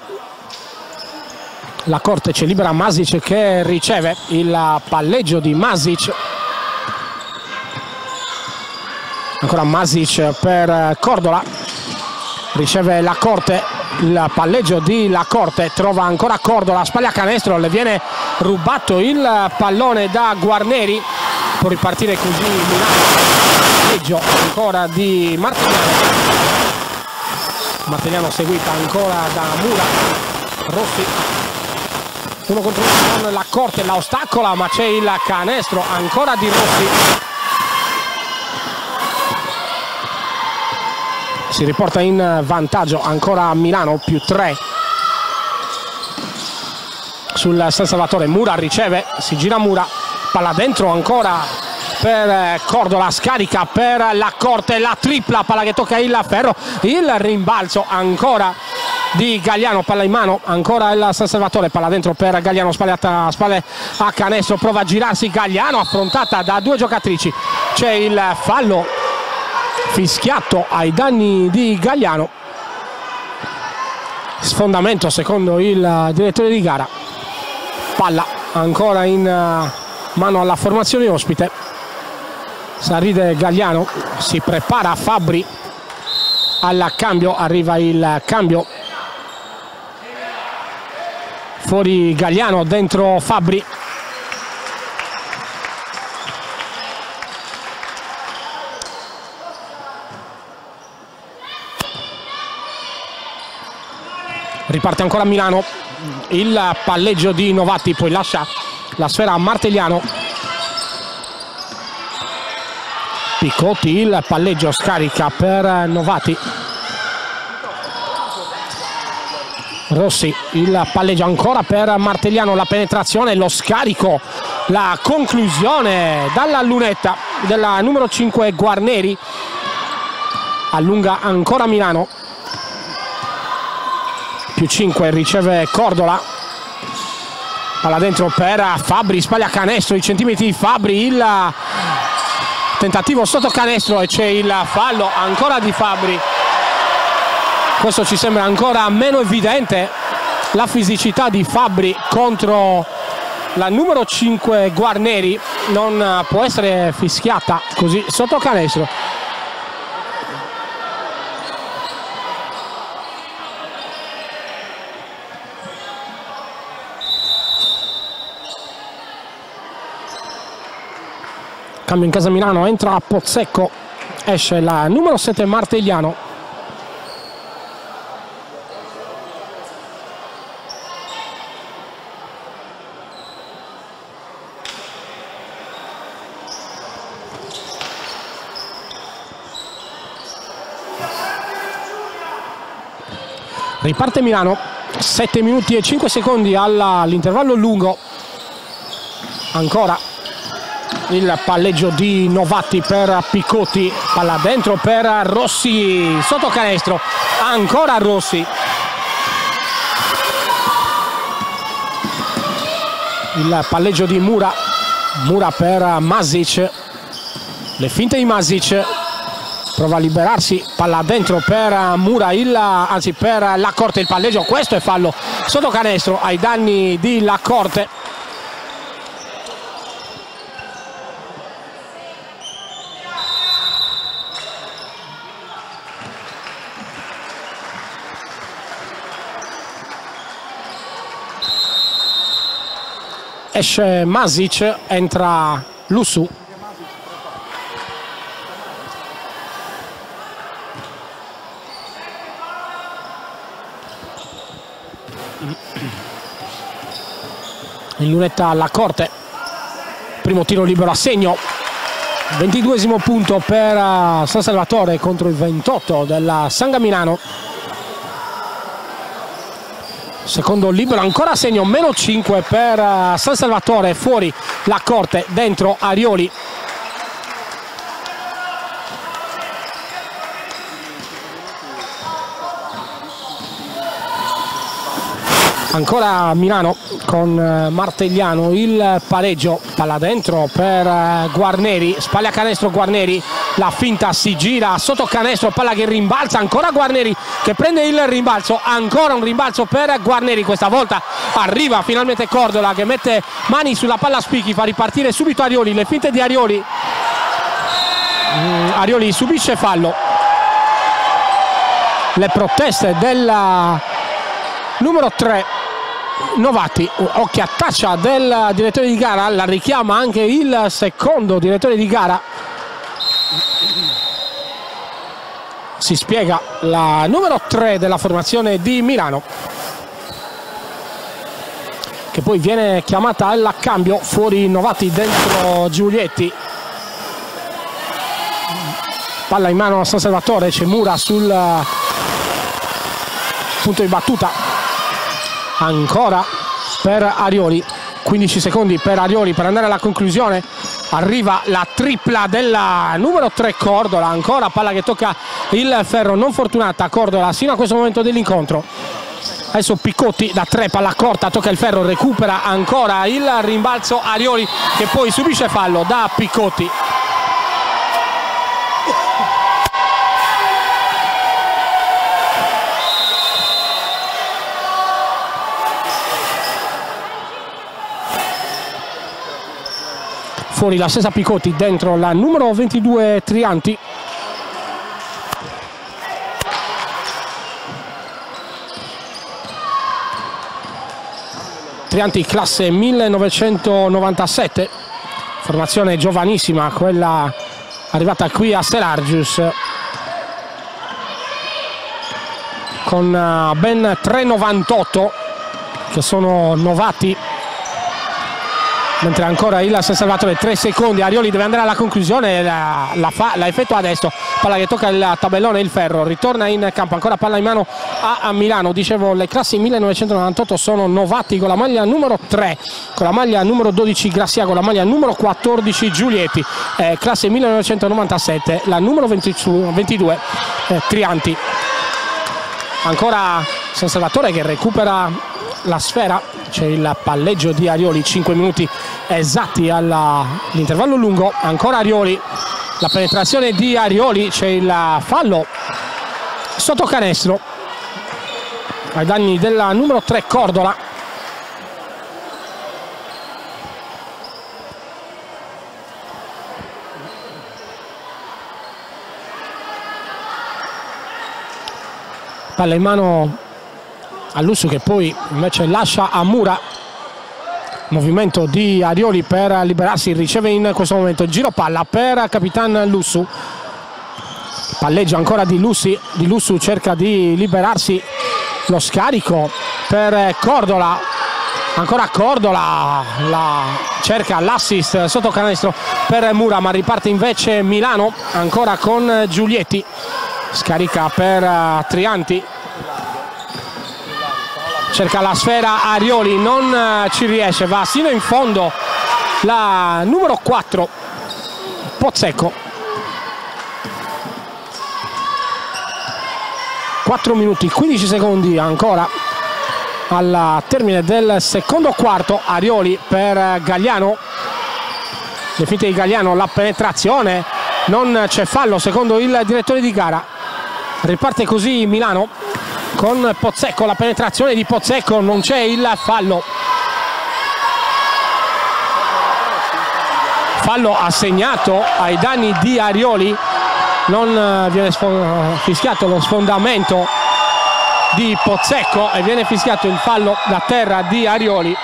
La Corte c'è libera Masic che riceve il palleggio di Masic. Ancora Masic per Cordola, riceve La Corte, il palleggio di La Corte, trova ancora Cordola, spalla a canestro, le viene rubato il pallone da Guarneri, può ripartire così Milano. Palleggio ancora di Martigliano seguita ancora da Mura. Rossi 1 contro 1 con La Corte, la ostacola, ma c'è il canestro ancora di Rossi. Si riporta in vantaggio ancora Milano, +3 sul San Salvatore. Mura riceve, si gira Mura, palla dentro ancora per Cordola, scarica per La Corte, la tripla, palla che tocca il ferro, il rimbalzo ancora di Gagliano, palla in mano ancora il San Salvatore, palla dentro per Gagliano, spalle a canestro, prova a girarsi Gagliano, affrontata da due giocatrici, c'è il fallo fischiato ai danni di Gagliano, sfondamento secondo il direttore di gara. Palla ancora in mano alla formazione ospite, s'arride Gagliano, si prepara Fabbri al cambio, arriva il cambio, fuori Gagliano, dentro Fabbri. Riparte ancora Milano, il palleggio di Novatti, poi lascia la sfera a Martegliano. Picotti, il palleggio, scarica per Novatti. Rossi, il palleggio ancora per Martegliano, la penetrazione, lo scarico, la conclusione dalla lunetta della numero 5 Guarneri. Allunga ancora Milano. Più 5, riceve Cordola, palla dentro per Fabbri, spaglia canestro, i centimetri di Fabbri, il tentativo sotto canestro e c'è il fallo ancora di Fabbri. Questo ci sembra ancora meno evidente, la fisicità di Fabbri contro la numero 5 Guarneri non può essere fischiata così sotto canestro. Cambio in casa Milano, entra Pozzecco, esce la numero 7 Martegliano. Riparte Milano, 7 minuti e 5 secondi all'intervallo lungo. Ancora il palleggio di Novatti per Picotti, palla dentro per Rossi, sotto canestro, ancora Rossi. Il palleggio di Mura per Masic, le finte di Masic, prova a liberarsi, palla dentro per Mura, anzi per Lacorte, il palleggio, questo è fallo sotto canestro ai danni di Lacorte. Esce Masic, entra Lussu. In lunetta alla Corte, primo tiro libero a segno, 22esimo punto per San Salvatore contro il 28 della Sanga Milano. Secondo libero ancora a segno, meno 5 per San Salvatore, fuori la Corte, dentro Arioli. Ancora Milano con Martegliano, il pareggio, palla dentro per Guarneri, spalla canestro Guarneri, la finta, si gira sotto canestro, palla che rimbalza, ancora Guarneri che prende il rimbalzo, ancora un rimbalzo per Guarneri, questa volta arriva finalmente Cordola che mette mani sulla palla a spicchi, fa ripartire subito Arioli, le finte di Arioli, Arioli subisce fallo, le proteste della numero 3 Novatti, occhiataccia del direttore di gara, la richiama anche il secondo direttore di gara. Si spiega la numero 3 della formazione di Milano, che poi viene chiamata al cambio, fuori Novatti, dentro Giulietti. Palla in mano a San Salvatore, c'è Mura sul punto di battuta. Ancora per Arioli, 15 secondi per Arioli per andare alla conclusione. arriva la tripla della numero 3 Cordola, ancora palla che tocca il ferro, non fortunata Cordola sino a questo momento dell'incontro. Adesso Piccotti da 3, palla corta, tocca il ferro, recupera ancora il rimbalzo Arioli che poi subisce fallo da Piccotti. Fuori la stessa Piccotti, dentro la numero 22 Trianti. Trianti classe 1997, formazione giovanissima, quella arrivata qui a Selargius, con ben 3,98 che sono novati, mentre ancora il San Salvatore 3 secondi. Arioli deve andare alla conclusione, la effettua adesso, palla che tocca il tabellone, il ferro ritorna in campo, ancora palla in mano a Milano. Dicevo, le classi 1998 sono novati con la maglia numero 3, con la maglia numero 12 Grassia, con la maglia numero 14 Giulietti, classe 1997 la numero 22 Trianti. Ancora San Salvatore che recupera la sfera, c'è il palleggio di Arioli, 5 minuti esatti all'intervallo lungo, ancora Arioli, la penetrazione di Arioli, c'è il fallo sotto canestro ai danni della numero 3 Cordola. Palla in mano a Lussu che poi invece lascia a Mura. Movimento di Arioli per liberarsi, riceve in questo momento giro palla per Capitan Lussu, palleggio ancora di Lussu, cerca di liberarsi, lo scarico per Cordola, ancora Cordola, cerca l'assist sotto canestro per Mura, ma riparte invece Milano ancora con Giulietti, scarica per Trianti, cerca la sfera Arioli, non ci riesce, va sino in fondo la numero 4 Pozzecco. 4 minuti 15 secondi ancora al termine del secondo quarto. Arioli per Gagliano, le finte di Gagliano, la penetrazione, non c'è fallo secondo il direttore di gara. Riparte così Milano con Pozzecco, la penetrazione di Pozzecco, non c'è il fallo. Fallo assegnato ai danni di Arioli, non viene fischiato lo sfondamento di Pozzecco e viene fischiato il fallo da terra di Arioli.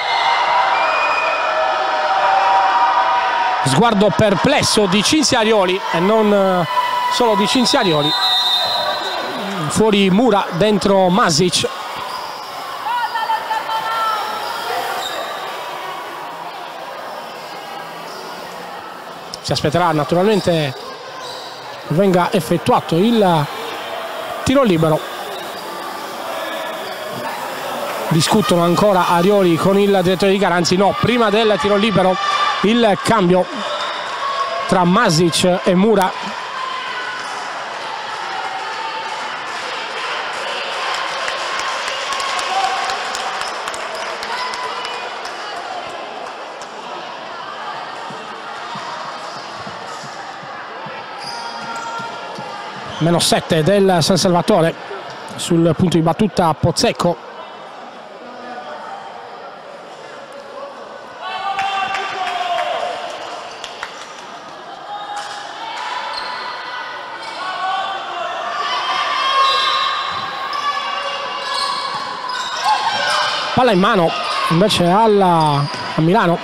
Sguardo perplesso di Cinzia Arioli e non solo di Cinzia Arioli. Fuori Mura, dentro Masic. Si aspetterà naturalmente che venga effettuato il tiro libero. Discutono ancora Arioli con il direttore di gara, anzi no, prima del tiro libero il cambio tra Masic e Mura. Meno 7 del San Salvatore sul punto di battuta Pozzecco. Palla in mano invece a Milano,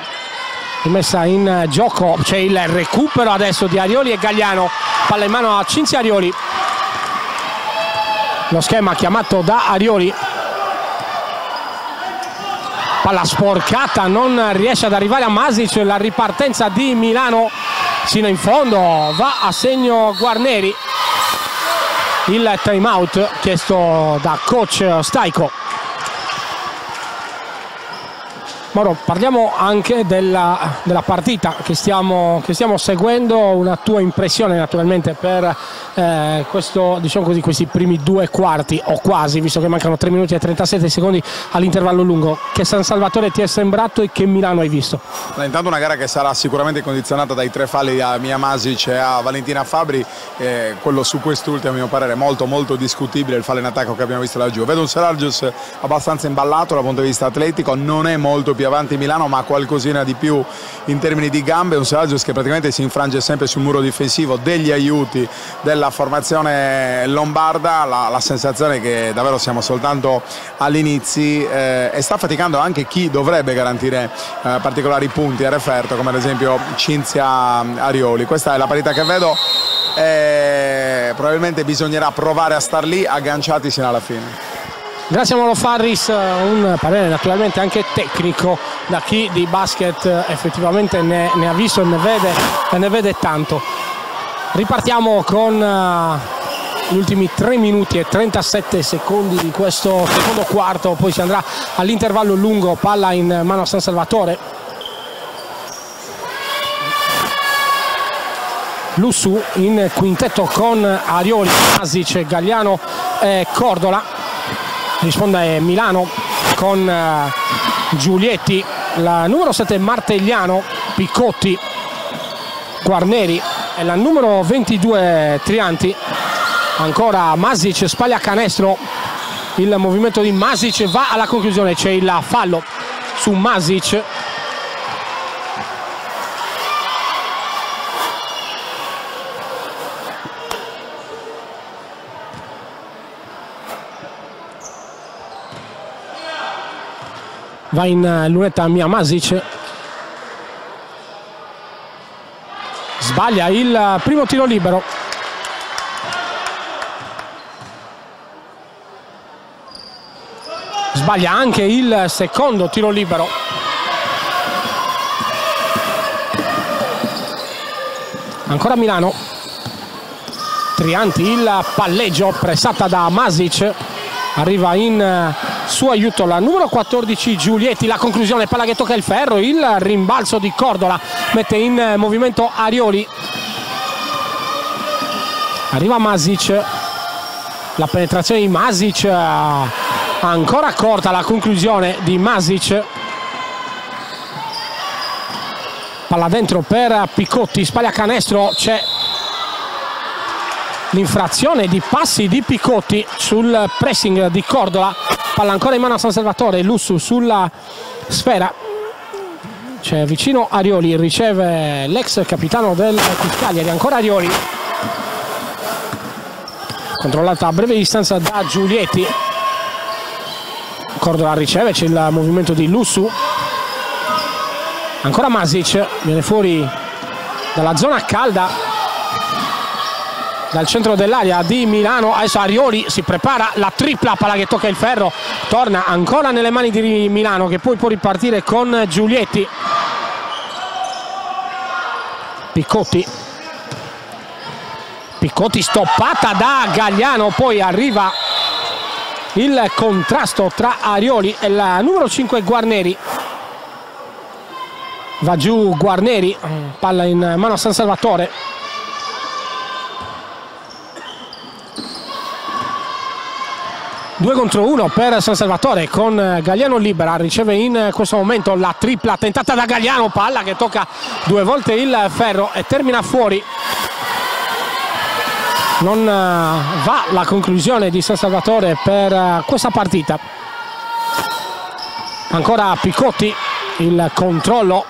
rimessa in gioco, c'è il recupero adesso di Arioli e Gagliano. Palla in mano a Cinzia Arioli, lo schema chiamato da Arioli, palla sporcata, non riesce ad arrivare a Masic, la ripartenza di Milano sino in fondo va a segno Guarneri. Il time out chiesto da coach Staico. Mauro, parliamo anche della partita che stiamo seguendo, una tua impressione naturalmente per questo, diciamo così, questi primi 2 quarti o quasi, visto che mancano 3 minuti e 37 secondi all'intervallo lungo. Che San Salvatore ti è sembrato e che Milano hai visto? Intanto una gara che sarà sicuramente condizionata dai 3 falli a Mia Masic e a Valentina Fabri, quello su quest'ultimo a mio parere molto discutibile, il fallo in attacco che abbiamo visto laggiù. Vedo un Selagius abbastanza imballato dal punto di vista atletico, non è molto più avanti Milano ma qualcosina di più in termini di gambe, un Selagius che praticamente si infrange sempre sul muro difensivo degli aiuti della formazione lombarda, la sensazione che davvero siamo soltanto agli inizi e sta faticando anche chi dovrebbe garantire particolari punti a referto, come ad esempio Cinzia Arioli. Questa è la parità che vedo e probabilmente bisognerà provare a star lì agganciati sino alla fine. Grazie a Mauro Farris, un parere naturalmente anche tecnico da chi di basket effettivamente ne ha visto e ne vede tanto. Ripartiamo con gli ultimi 3 minuti e 37 secondi di questo secondo quarto, poi si andrà all'intervallo lungo, palla in mano a San Salvatore. Lussu in quintetto con Arioli, Masic, Gagliano e Cordola. Risponde Milano con Giulietti, la numero 7 Martegliano, Piccotti, Guarneri e la numero 22 Trianti. Ancora Masic, spaglia canestro, il movimento di Masic va alla conclusione, c'è il fallo su Masic. Va in lunetta Mia Masic, sbaglia il primo tiro libero. Sbaglia anche il secondo tiro libero. Ancora Milano. Trianti, il palleggio, pressata da Masic. Arriva in suo aiuto la numero 14 Giulietti, la conclusione, palla che tocca il ferro, il rimbalzo di Cordola, mette in movimento Arioli. Arriva Masic, la penetrazione di Masic ancora corta, la conclusione di Masic. Palla dentro per Piccotti, spaglia canestro, c'è l'infrazione di passi di Piccotti sul pressing di Cordola. Palla ancora in mano a San Salvatore, Lussu sulla sfera, c'è vicino Arioli, riceve l'ex capitano del Cagliari, ancora Arioli, controllata a breve distanza da Giulietti. Cordola riceve, c'è il movimento di Lussu, ancora Masic, viene fuori dalla zona calda, dal centro dell'area di Milano. Adesso Arioli si prepara la tripla, palla che tocca il ferro, torna ancora nelle mani di Milano, che poi può ripartire con Giulietti. Piccotti, stoppata da Gagliano, poi arriva il contrasto tra Arioli e la numero 5 Guarneri. Va giù Guarneri, palla in mano a San Salvatore. Due contro uno per San Salvatore con Gagliano libera, riceve in questo momento la tripla tentata da Gagliano, palla che tocca 2 volte il ferro e termina fuori. Non va la conclusione di San Salvatore per questa partita. Ancora Piccotti, il controllo,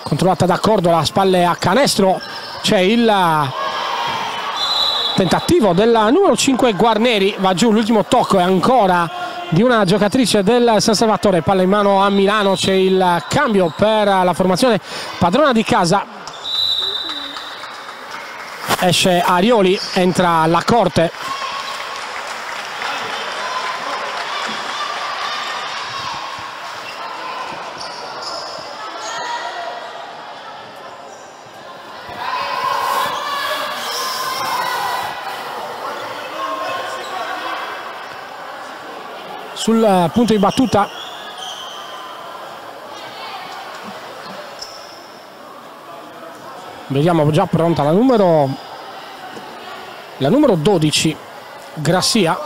controllata da Cordola, spalle a canestro, c'è il tentativo della numero 5 Guarneri, va giù l'ultimo tocco e ancora di una giocatrice del San Salvatore, palla in mano a Milano, c'è il cambio per la formazione padrona di casa. Esce Arioli, entra la Corte. Sul punto di battuta Vediamo già pronta la numero 12, Grassia.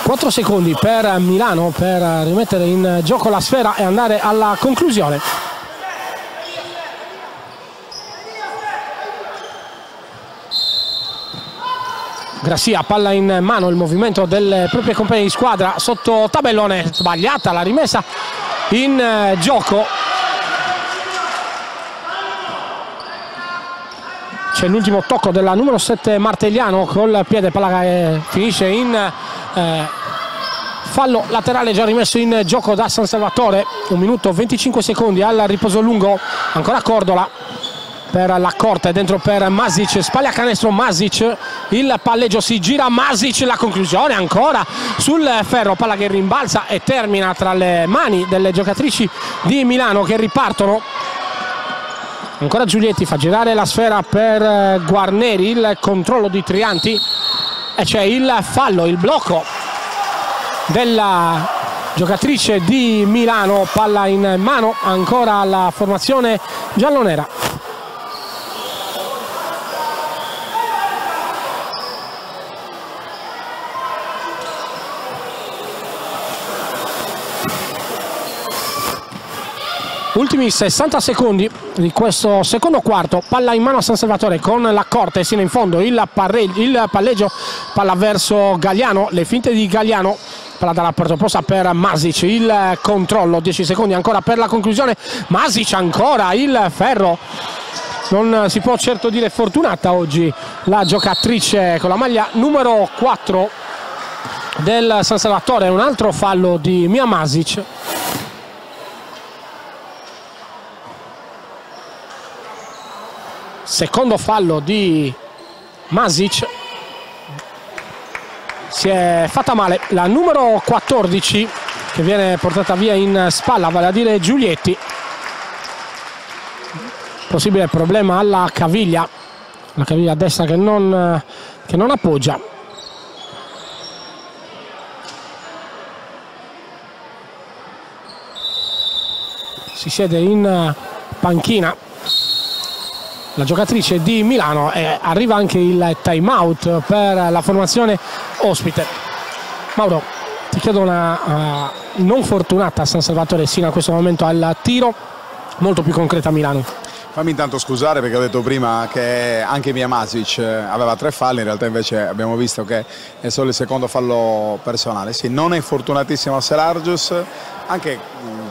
4 secondi per Milano per rimettere in gioco la sfera e andare alla conclusione. Grassia, palla in mano, il movimento delle proprie compagne di squadra sotto tabellone, sbagliata la rimessa in gioco. C'è l'ultimo tocco della numero 7 Martegliano col piede, palla che finisce in fallo laterale già rimesso in gioco da San Salvatore. 1 minuto 25 secondi al riposo lungo, ancora Cordola per la corte, dentro per Masic, spalla canestro Masic, il palleggio, si gira Masic, la conclusione ancora sul ferro, palla che rimbalza e termina tra le mani delle giocatrici di Milano che ripartono. Ancora Giulietti, fa girare la sfera per Guarneri, il controllo di Trianti e c'è il fallo, il blocco della giocatrice di Milano, palla in mano ancora alla formazione giallonera. Ultimi 60 secondi di questo secondo quarto, palla in mano a San Salvatore con la corte sino in fondo, il palleggio, palla verso Gagliano, le finte di Gagliano, palla dalla parte opposta per Masic, il controllo, 10 secondi ancora per la conclusione, Masic ancora, il ferro. Non si può certo dire fortunata oggi la giocatrice con la maglia numero 4 del San Salvatore, un altro fallo di Mia Masic. Secondo fallo di Masic, si è fatta male la numero 14 che viene portata via in spalla, vale a dire Giulietti. Possibile problema alla caviglia, la caviglia destra che non appoggia. Si siede in panchina la giocatrice di Milano e arriva anche il time out per la formazione ospite. Mauro, ti chiedo una non fortunata San Salvatore sino a questo momento al tiro, molto più concreta Milano. Fammi intanto scusare perché ho detto prima che anche Mia Masic aveva 3 falli, in realtà invece abbiamo visto che è solo il secondo fallo personale. Sì, non è fortunatissimo a Selargius, anche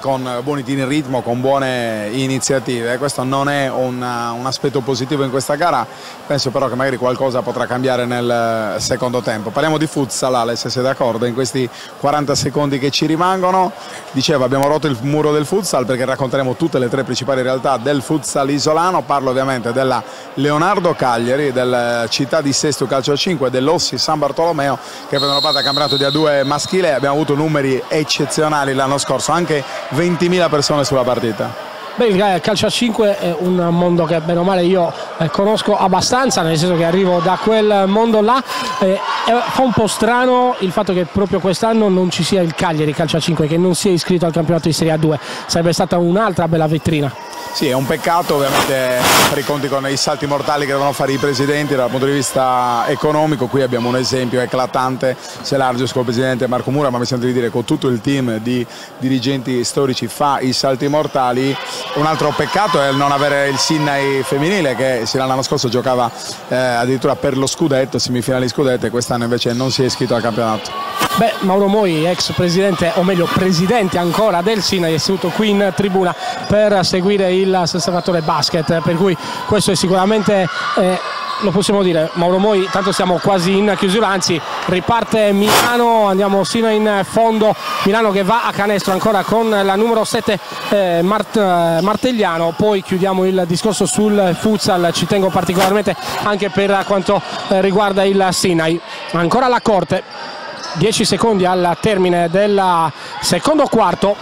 con buoni tiri in ritmo, con buone iniziative. Questo non è un aspetto positivo in questa gara, penso però che magari qualcosa potrà cambiare nel secondo tempo. Parliamo di futsal, Ale, se sei d'accordo, in questi 40 secondi che ci rimangono. Dicevo, abbiamo rotto il muro del futsal perché racconteremo tutte le 3 principali realtà del futsal isolano. Parlo ovviamente della Leonardo Cagliari, del Città di Sesto Calcio a 5 e dell'Ossi San Bartolomeo che prendono parte al campionato di A2 maschile. Abbiamo avuto numeri eccezionali l'anno scorso, anche 20.000 persone sulla partita. Beh, il calcio a 5 è un mondo che bene o male io conosco abbastanza, nel senso che arrivo da quel mondo là. Fa un po' strano il fatto che proprio quest'anno non ci sia il Cagliari calcio a 5, che non sia iscritto al campionato di Serie A2. Sarebbe stata un'altra bella vetrina. Sì, è un peccato ovviamente per i conti con i salti mortali che devono fare i presidenti dal punto di vista economico. Qui abbiamo un esempio eclatante, Selargius con il presidente Marco Mura, ma mi sento di dire con tutto il team di dirigenti storici fa i salti mortali. Un altro peccato è il non avere il Sinnai femminile, che l'anno scorso giocava addirittura per lo scudetto, semifinali scudetto, e quest'anno invece non si è iscritto al campionato. Beh, Mauro Moi, ex presidente, o meglio presidente ancora del Sinnai, è seduto qui in tribuna per seguire il San Salvatore Basket, per cui questo è sicuramente, lo possiamo dire, Mauro Moi, tanto siamo quasi in chiusura, anzi riparte Milano, andiamo sino in fondo, Milano che va a canestro ancora con la numero 7 Martegliano, poi chiudiamo il discorso sul futsal, ci tengo particolarmente anche per quanto riguarda il Sinnai. Ancora la corte, 10 secondi al termine del secondo quarto.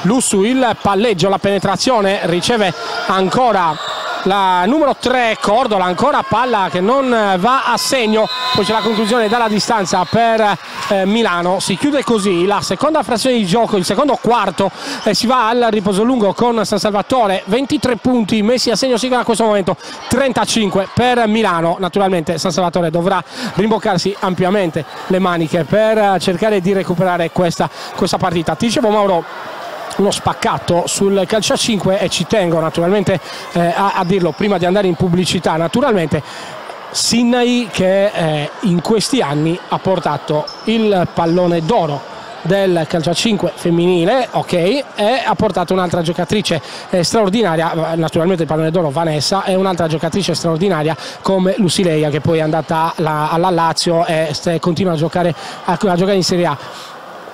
Lussu il palleggio, la penetrazione, riceve ancora la numero 3 Cordola, ancora palla che non va a segno, poi c'è la conclusione dalla distanza per Milano. Si chiude così la seconda frazione di gioco, il secondo quarto, si va al riposo lungo con San Salvatore, 23 punti messi a segno a questo momento, 35 per Milano. Naturalmente San Salvatore dovrà rimboccarsi ampiamente le maniche per cercare di recuperare questa partita. Ti dicevo, Mauro, uno spaccato sul calcio a 5 e ci tengo naturalmente a dirlo prima di andare in pubblicità. Naturalmente Sinai che in questi anni ha portato il pallone d'oro del calcio a 5 femminile, ok, e ha portato un'altra giocatrice straordinaria, naturalmente il pallone d'oro Vanessa, e un'altra giocatrice straordinaria come Lucileia, che poi è andata alla Lazio e continua a giocare in Serie A.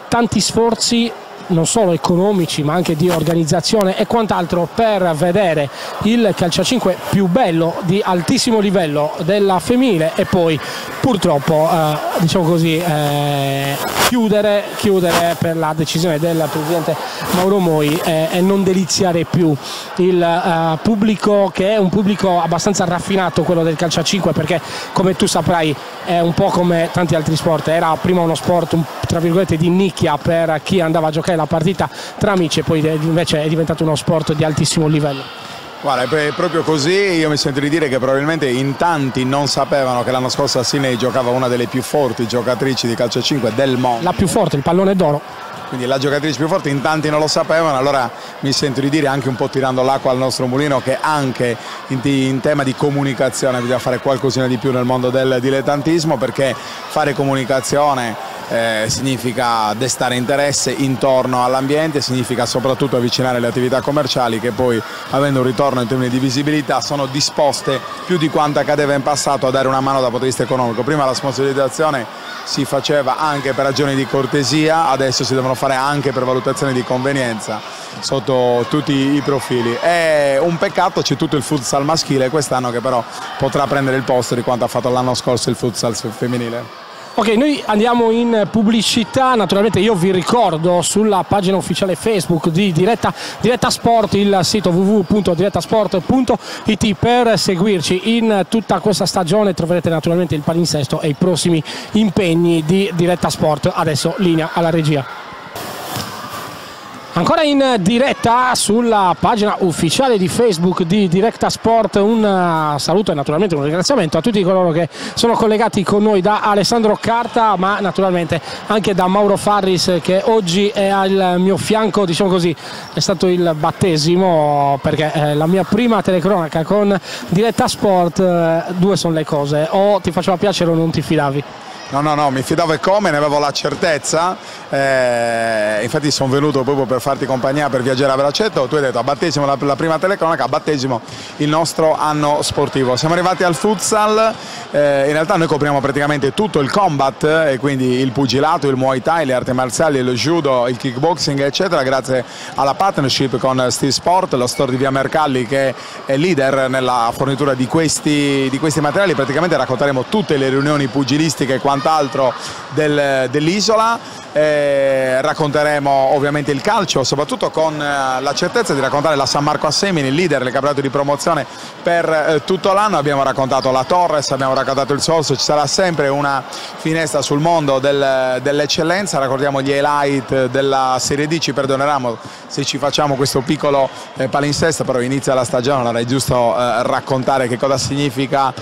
Tanti sforzi non solo economici ma anche di organizzazione e quant'altro per vedere il calcio a 5 più bello, di altissimo livello della femminile, e poi purtroppo diciamo così chiudere per la decisione del presidente Mauro Moi e non deliziare più il pubblico, che è un pubblico abbastanza raffinato, quello del calcio a 5, perché come tu saprai è un po' come tanti altri sport, era prima uno sport tra virgolette di nicchia per chi andava a giocare la partita tra amici, e poi invece è diventato uno sport di altissimo livello. Guarda, è proprio così. Io mi sento di dire che probabilmente in tanti non sapevano che l'anno scorso a Sinai giocava una delle più forti giocatrici di calcio a 5 del mondo. La più forte, il pallone d'oro. Quindi la giocatrice più forte, in tanti non lo sapevano. Allora mi sento di dire, anche un po' tirando l'acqua al nostro mulino, che anche in tema di comunicazione bisogna fare qualcosina di più nel mondo del dilettantismo, perché fare comunicazione significa destare interesse intorno all'ambiente, significa soprattutto avvicinare le attività commerciali, che poi, avendo un ritorno in termini di visibilità, sono disposte più di quanto accadeva in passato a dare una mano dal punto di vista economico. Prima la sponsorizzazione si faceva anche per ragioni di cortesia, adesso si devono fare anche per valutazioni di convenienza sotto tutti i profili. È un peccato, c'è tutto il futsal maschile quest'anno che però potrà prendere il posto di quanto ha fatto l'anno scorso il futsal femminile. Ok, noi andiamo in pubblicità. Naturalmente io vi ricordo sulla pagina ufficiale Facebook di Diretta Sport, il sito www.direttasport.it, per seguirci in tutta questa stagione. Troverete naturalmente il palinsesto e i prossimi impegni di Diretta Sport. Adesso linea alla regia. Ancora in diretta sulla pagina ufficiale di Facebook di Diretta Sport, un saluto e naturalmente un ringraziamento a tutti coloro che sono collegati con noi, da Alessandro Carta, ma naturalmente anche da Mauro Farris, che oggi è al mio fianco. Diciamo così, è stato il battesimo, perché la mia prima telecronaca con Diretta Sport, due sono le cose: o ti faceva piacere o non ti fidavi. No, mi fidavo e come, ne avevo la certezza, infatti sono venuto proprio per farti compagnia, per viaggiare a Braccetto. Tu hai detto a battesimo la prima telecronaca, a battesimo il nostro anno sportivo. Siamo arrivati al futsal, in realtà noi copriamo praticamente tutto il combat, e quindi il pugilato, il muay thai, le arti marziali, lo judo, il kickboxing eccetera, grazie alla partnership con Steel Sport, lo store di Via Mercalli, che è leader nella fornitura di questi materiali. Praticamente racconteremo tutte le riunioni pugilistiche e quant'altro dell'isola. Racconteremo ovviamente il calcio, soprattutto con la certezza di raccontare la San Marco a Semini, il leader del campionato di promozione per tutto l'anno. Abbiamo raccontato la Torres, abbiamo raccontato il Sorso, ci sarà sempre una finestra sul mondo dell'eccellenza. Raccordiamo gli highlight della Serie D, ci perdoneranno se ci facciamo questo piccolo palinsesto, però inizia la stagione, allora è giusto raccontare che cosa significa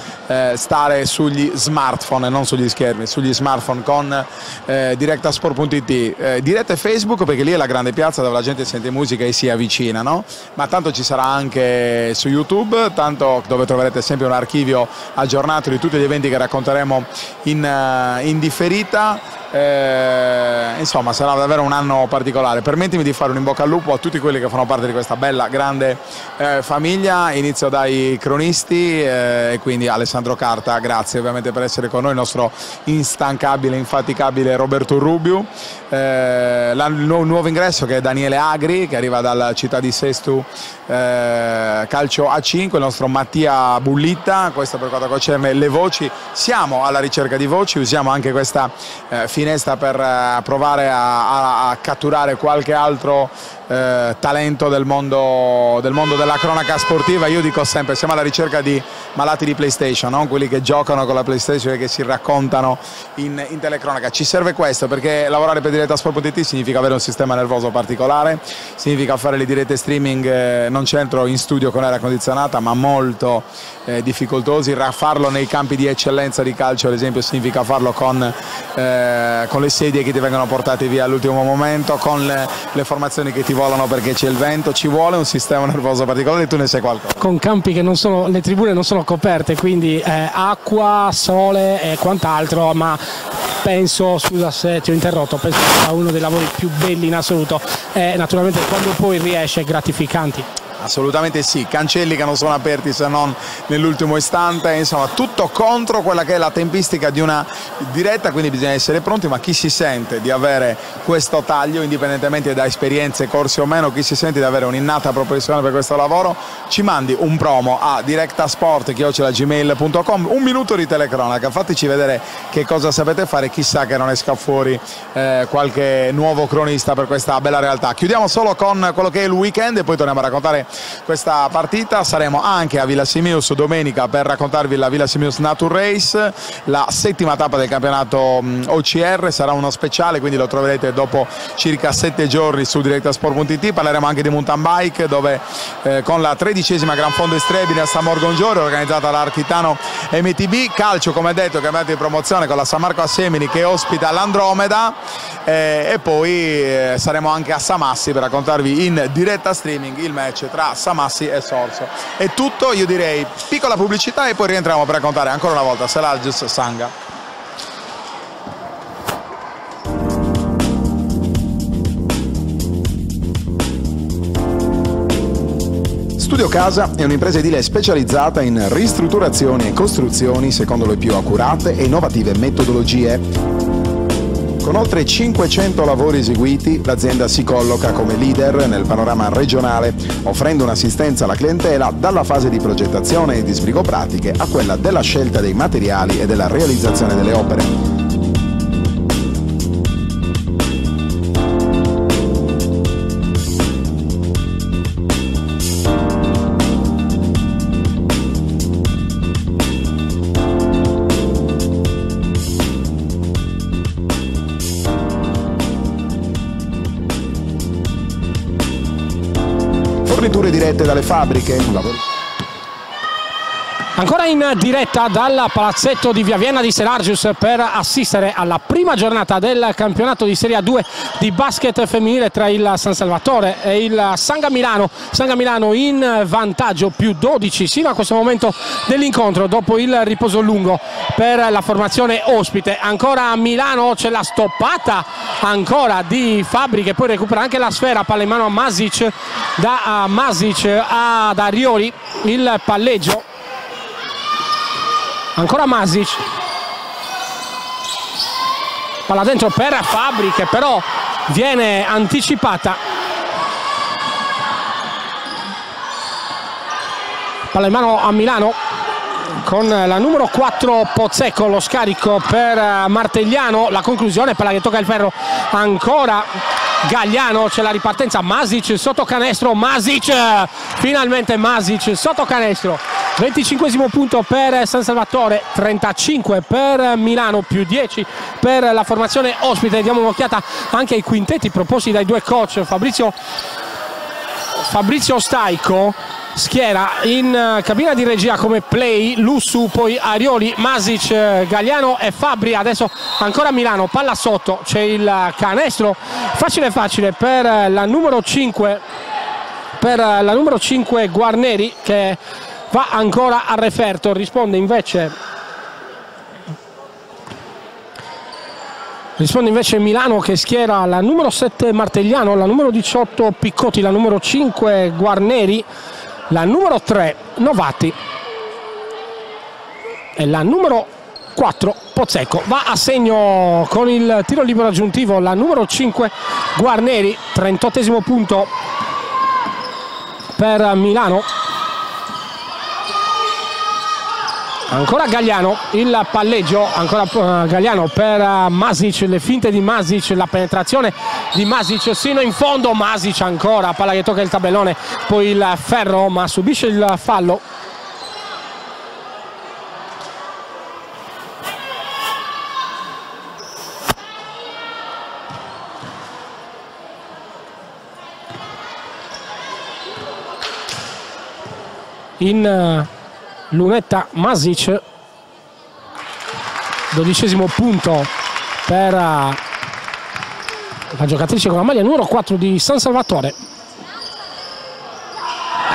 stare sugli smartphone e non sugli schermi, sugli smartphone con Direttasport.it. Dirette Facebook, perché lì è la grande piazza dove la gente sente musica e si avvicina, no? Ma tanto ci sarà anche su YouTube, tanto dove troverete sempre un archivio aggiornato di tutti gli eventi che racconteremo in differita. Insomma, sarà davvero un anno particolare. Permettimi di fare un in bocca al lupo a tutti quelli che fanno parte di questa bella, grande famiglia. Inizio dai cronisti, e quindi Alessandro Carta, grazie ovviamente per essere con noi, il nostro instancabile, infaticabile Roberto Rubiu, il nuovo ingresso che è Daniele Agri, che arriva dalla città di Sestu, calcio A5, il nostro Mattia Bullitta. Questo per quanto concerne le voci. Siamo alla ricerca di voci, usiamo anche questa finestra finestra per provare a catturare qualche altro talento del mondo della cronaca sportiva. Io dico sempre, siamo alla ricerca di malati di PlayStation, non quelli che giocano con la PlayStation e che si raccontano in telecronaca. Ci serve questo, perché lavorare per Direttasport.it significa avere un sistema nervoso particolare, significa fare le dirette streaming non centro in studio con aria condizionata, ma molto difficoltosi. Farlo nei campi di eccellenza di calcio, ad esempio, significa farlo con le sedie che ti vengono portate via all'ultimo momento, con le formazioni che ti volano perché c'è il vento. Ci vuole un sistema nervoso particolare, tu ne sai qualcosa. Con campi che non sono, le tribune non sono coperte, quindi acqua, sole e quant'altro, ma penso, scusa se ti ho interrotto, penso sia uno dei lavori più belli in assoluto e naturalmente quando poi riesce gratificanti. Assolutamente sì, cancelli che non sono aperti se non nell'ultimo istante, insomma tutto contro quella che è la tempistica di una diretta, quindi bisogna essere pronti, ma chi si sente di avere questo taglio, indipendentemente da esperienze, corsi o meno, chi si sente di avere un'innata professione per questo lavoro, ci mandi un promo a directasport@gmail.com, un minuto di telecronaca, fateci vedere che cosa sapete fare, chissà che non esca fuori qualche nuovo cronista per questa bella realtà. Chiudiamo solo con quello che è il weekend e poi torniamo a raccontare questa partita. Saremo anche a Villa Simius domenica per raccontarvi la Villa Simius Nature Race, la 7ª tappa del campionato OCR. Sarà uno speciale, quindi lo troverete dopo circa 7 giorni su Direttasport.it. Parleremo anche di mountain bike, dove con la 13ª Gran Fondo Estrebile a San Morgongiore, organizzata da Architano MTB. Calcio, come detto, campionato di promozione con la San Marco a Semini che ospita l'Andromeda, e poi saremo anche a Samassi per raccontarvi in diretta streaming il match tra Samassi e Sorso. È tutto, io direi piccola pubblicità e poi rientriamo per raccontare ancora una volta Selargius Sanga. Studio Casa è un'impresa edile specializzata in ristrutturazioni e costruzioni secondo le più accurate e innovative metodologie. Con oltre 500 lavori eseguiti, l'azienda si colloca come leader nel panorama regionale, offrendo un'assistenza alla clientela dalla fase di progettazione e di sbrigo pratiche a quella della scelta dei materiali e della realizzazione delle opere. Forniture dirette dalle fabbriche. Ancora in diretta dal palazzetto di Via Vienna di Selargius per assistere alla prima giornata del campionato di Serie A2 di basket femminile tra il San Salvatore e il Sanga Milano. Sanga Milano in vantaggio più 12 sino a questo momento dell'incontro, dopo il riposo lungo per la formazione ospite. Ancora a Milano, c'è la stoppata ancora di Fabri che poi recupera anche la sfera, palla in mano a Masic, da Masic ad Arioli, il palleggio. Ancora Masic, palla dentro per Fabri che però viene anticipata, palla in mano a Milano con la numero 4 Pozzecco, lo scarico per Martegliano, la conclusione, palla che tocca il ferro, ancora Gagliano, c'è la ripartenza, Masic sotto canestro, Masic, finalmente Masic sotto canestro. 25esimo punto per San Salvatore, 35 per Milano, più 10 per la formazione ospite. Diamo un'occhiata anche ai quintetti proposti dai due coach. Fabrizio Staico schiera in cabina di regia come play Lussu, poi Arioli, Masic, Gagliano e Fabri. Adesso ancora Milano, palla sotto, c'è il canestro facile per la numero 5 Guarneri che va ancora a referto. Risponde invece Milano che schiera la numero 7 Martegliano, la numero 18 Piccotti, la numero 5 Guarneri, la numero 3 Novati e la numero 4 Pozzecco. Va a segno con il tiro libero aggiuntivo la numero 5 Guarneri, 38esimo punto per Milano. Ancora Gagliano, il palleggio, ancora Gagliano per Masic, le finte di Masic, la penetrazione di Masic sino in fondo, Masic ancora, palla che tocca il tabellone, poi il ferro ma subisce il fallo. In lunetta Masic, 12° punto per la giocatrice con la maglia numero 4 di San Salvatore.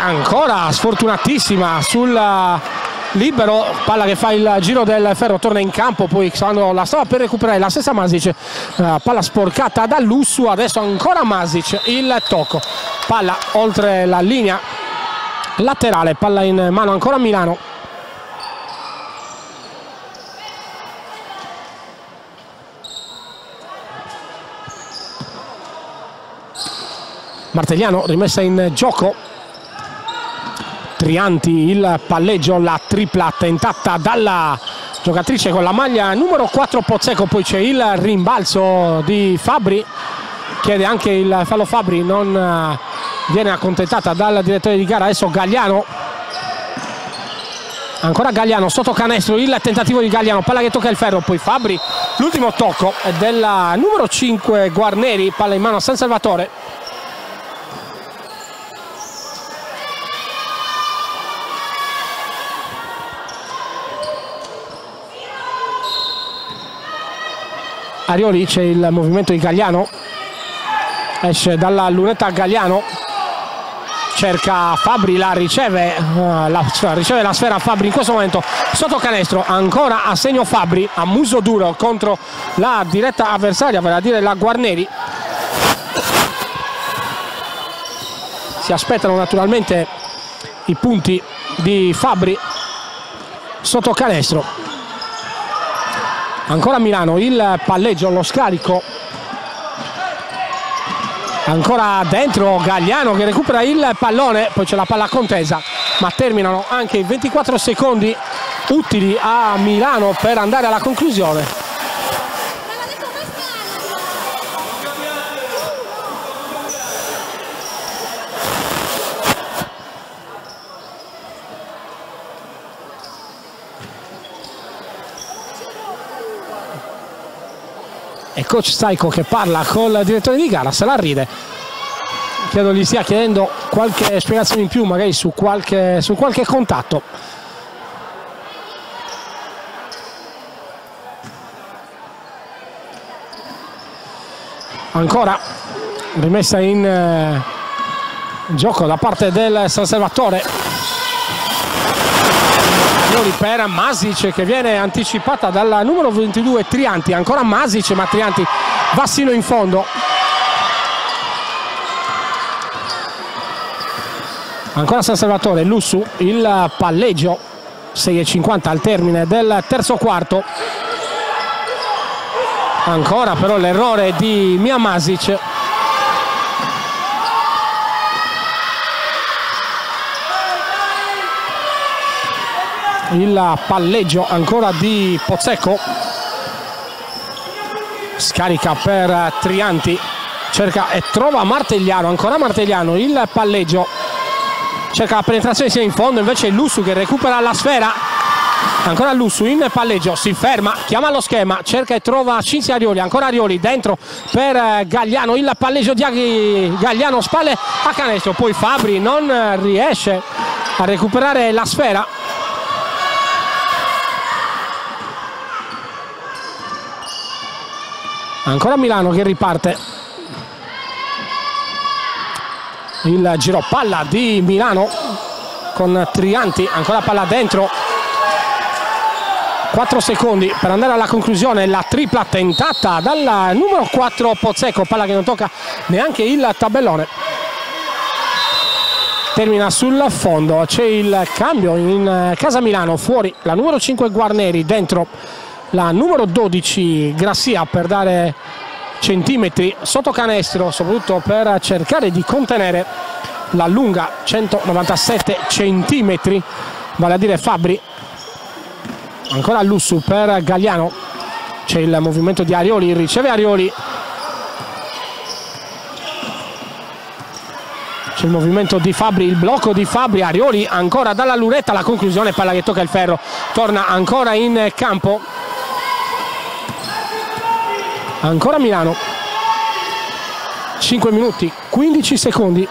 Ancora sfortunatissima sul libero, palla che fa il giro del ferro, torna in campo, poi quando la stava per recuperare la stessa Masic, palla sporcata da Lussu, adesso ancora Masic, il tocco, palla oltre la linea laterale, palla in mano ancora a Milano. Martegliano, rimessa in gioco, Trianti, il palleggio, la tripla tentata dalla giocatrice con la maglia numero 4 Pozzecco, poi c'è il rimbalzo di Fabbri, chiede anche il fallo Fabbri, non viene accontentata dal direttore di gara. Adesso Gagliano, ancora Gagliano sotto canestro, il tentativo di Gagliano, palla che tocca il ferro, poi Fabbri, l'ultimo tocco è della numero 5 Guarneri, palla in mano a San Salvatore. Arioli, c'è il movimento di Gagliano, esce dalla lunetta Gagliano, cerca Fabbri, la riceve, riceve la sfera Fabbri in questo momento sotto canestro, ancora a segno Fabbri a muso duro contro la diretta avversaria, vale a dire la Guarneri. Si aspettano naturalmente i punti di Fabbri sotto canestro. Ancora Milano, il palleggio, lo scarico, ancora dentro Gagliano che recupera il pallone, poi c'è la palla contesa, ma terminano anche i 24 secondi utili a Milano per andare alla conclusione. E coach Staico che parla col direttore di gara, se la ride, credo gli stia chiedendo qualche spiegazione in più, magari su qualche contatto. Ancora rimessa in gioco da parte del San Salvatore, per Masic che viene anticipata dalla numero 22 Trianti, ancora Masic ma Trianti va sino in fondo. Ancora San Salvatore, Lussu, il palleggio, 6:50 al termine del terzo quarto. Ancora però l'errore di Mia Masic. Il palleggio ancora di Pozzecco, scarica per Trianti, cerca e trova Martegliano, ancora Martegliano, il palleggio, cerca la penetrazione sia in fondo, invece è Lussu che recupera la sfera, ancora Lussu in palleggio, si ferma, chiama lo schema, cerca e trova Cinzia Arioli, ancora Arioli dentro per Gagliano, il palleggio di Gagliano, spalle a canestro, poi Fabbri non riesce a recuperare la sfera. Ancora Milano che riparte, il giro palla di Milano con Trianti, ancora palla dentro, 4 secondi per andare alla conclusione, la tripla tentata dalla numero 4 Pozzecco, palla che non tocca neanche il tabellone, termina sul fondo, c'è il cambio in casa Milano, fuori la numero 5 Guarneri, dentro la numero 12 Grassia per dare centimetri sotto canestro, soprattutto per cercare di contenere la lunga, 197 centimetri, vale a dire Fabbri. ancora Lussu per Galliano, c'è il movimento di Arioli, riceve Arioli, c'è il movimento di Fabbri, il blocco di Fabbri, Arioli ancora dalla lunetta, la conclusione, palla che tocca il ferro, torna ancora in campo, ancora Milano, 5 minuti 15 secondi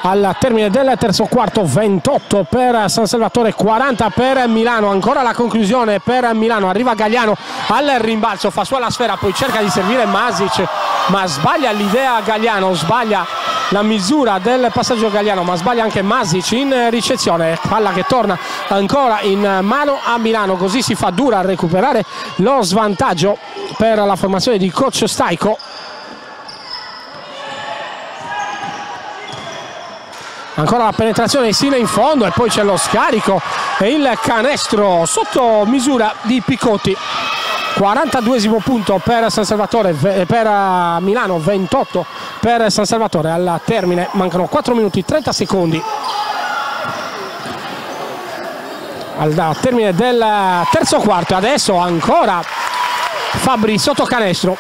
al termine del terzo quarto, 28 per San Salvatore, 40 per Milano, ancora la conclusione per Milano, arriva Galliano al rimbalzo, fa sua la sfera, poi cerca di servire Masic, ma sbaglia l'idea Galliano, sbaglia la misura del passaggio Galliano, ma sbaglia anche Masic in ricezione, palla che torna ancora in mano a Milano, così si fa dura a recuperare lo svantaggio per la formazione di coach Stajko. Ancora la penetrazione sino in fondo e poi c'è lo scarico e il canestro sotto misura di Picotti. 42esimo punto per San Salvatore, per Milano, 28 per San Salvatore. Al termine mancano 4 minuti 30 secondi al termine del terzo quarto. Adesso ancora Fabbri sotto canestro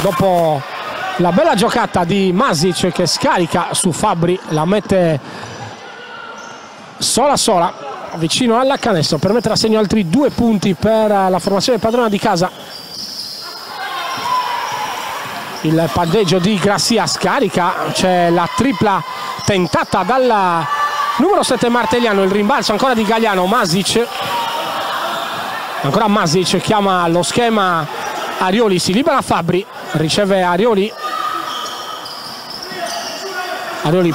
dopo la bella giocata di Masic che scarica su Fabbri, la mette sola vicino al canestro per mettere a segno altri 2 punti per la formazione padrona di casa. Il palleggio di Grassia, scarica, c'è la tripla tentata dal numero 7 Martegliano, il rimbalzo ancora di Galliano, Masic, ancora Masic chiama lo schema Arioli, si libera Fabbri, riceve Arioli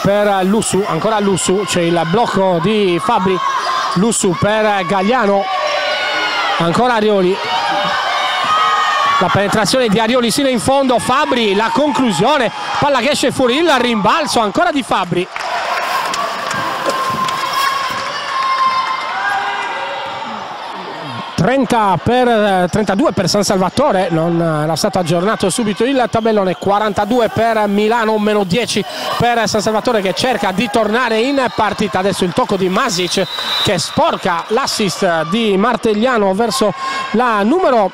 per Lussu, ancora Lussu, c'è il blocco di Fabbri, Lussu per Galliano, ancora Arioli, la penetrazione di Arioli sino in fondo, Fabbri, la conclusione, palla che esce fuori, il rimbalzo ancora di Fabbri. 32 per San Salvatore, non era stato aggiornato subito il tabellone, 42 per Milano, meno 10 per San Salvatore che cerca di tornare in partita. Adesso il tocco di Masic che sporca l'assist di Martegliano verso la numero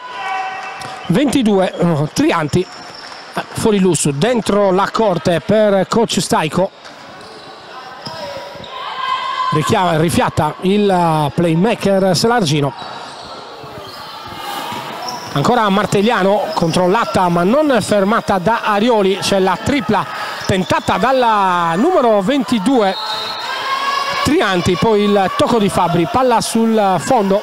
22, Trianti, fuori Lussu, dentro la corte per coach Stajko. Rifiatta il playmaker Selargino. Ancora Martegliano, controllata ma non fermata da Arioli, c'è la tripla tentata dalla numero 22 Trianti, poi il tocco di Fabbri, palla sul fondo.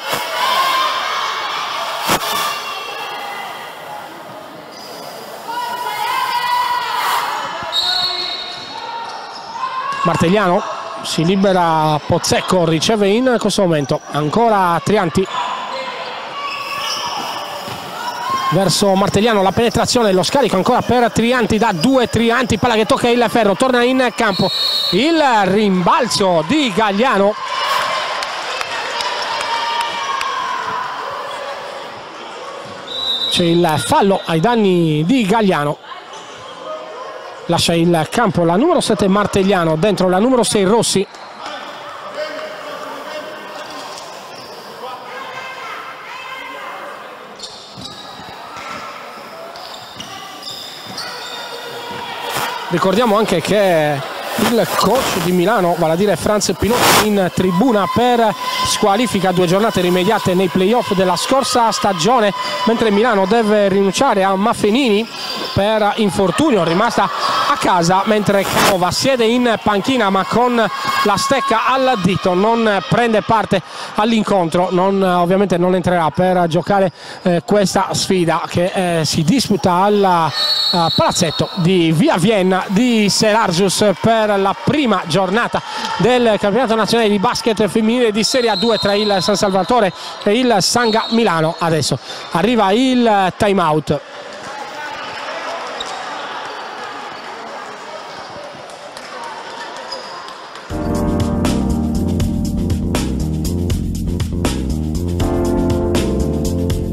Martegliano, si libera Pozzecco, riceve in questo momento, ancora Trianti. Verso Martegliano, la penetrazione, lo scarico ancora per Trianti, da 2 Trianti, palla che tocca il ferro, torna in campo, il rimbalzo di Galliano. C'è il fallo ai danni di Galliano, lascia il campo la numero 7 Martegliano, dentro la numero 6 Rossi. Ricordiamo anche che il coach di Milano, vale a dire Franz Pinotti, in tribuna per squalifica, 2 giornate rimediate nei playoff della scorsa stagione, mentre Milano deve rinunciare a Maffenini per infortunio, rimasta a casa, mentre Canova siede in panchina ma con la stecca al dito, non prende parte all'incontro, ovviamente non entrerà per giocare questa sfida che si disputa al palazzetto di Via Vienna di Selargius per la prima giornata del campionato nazionale di basket femminile di Serie A2 tra il San Salvatore e il Sanga Milano. Adesso arriva il time out.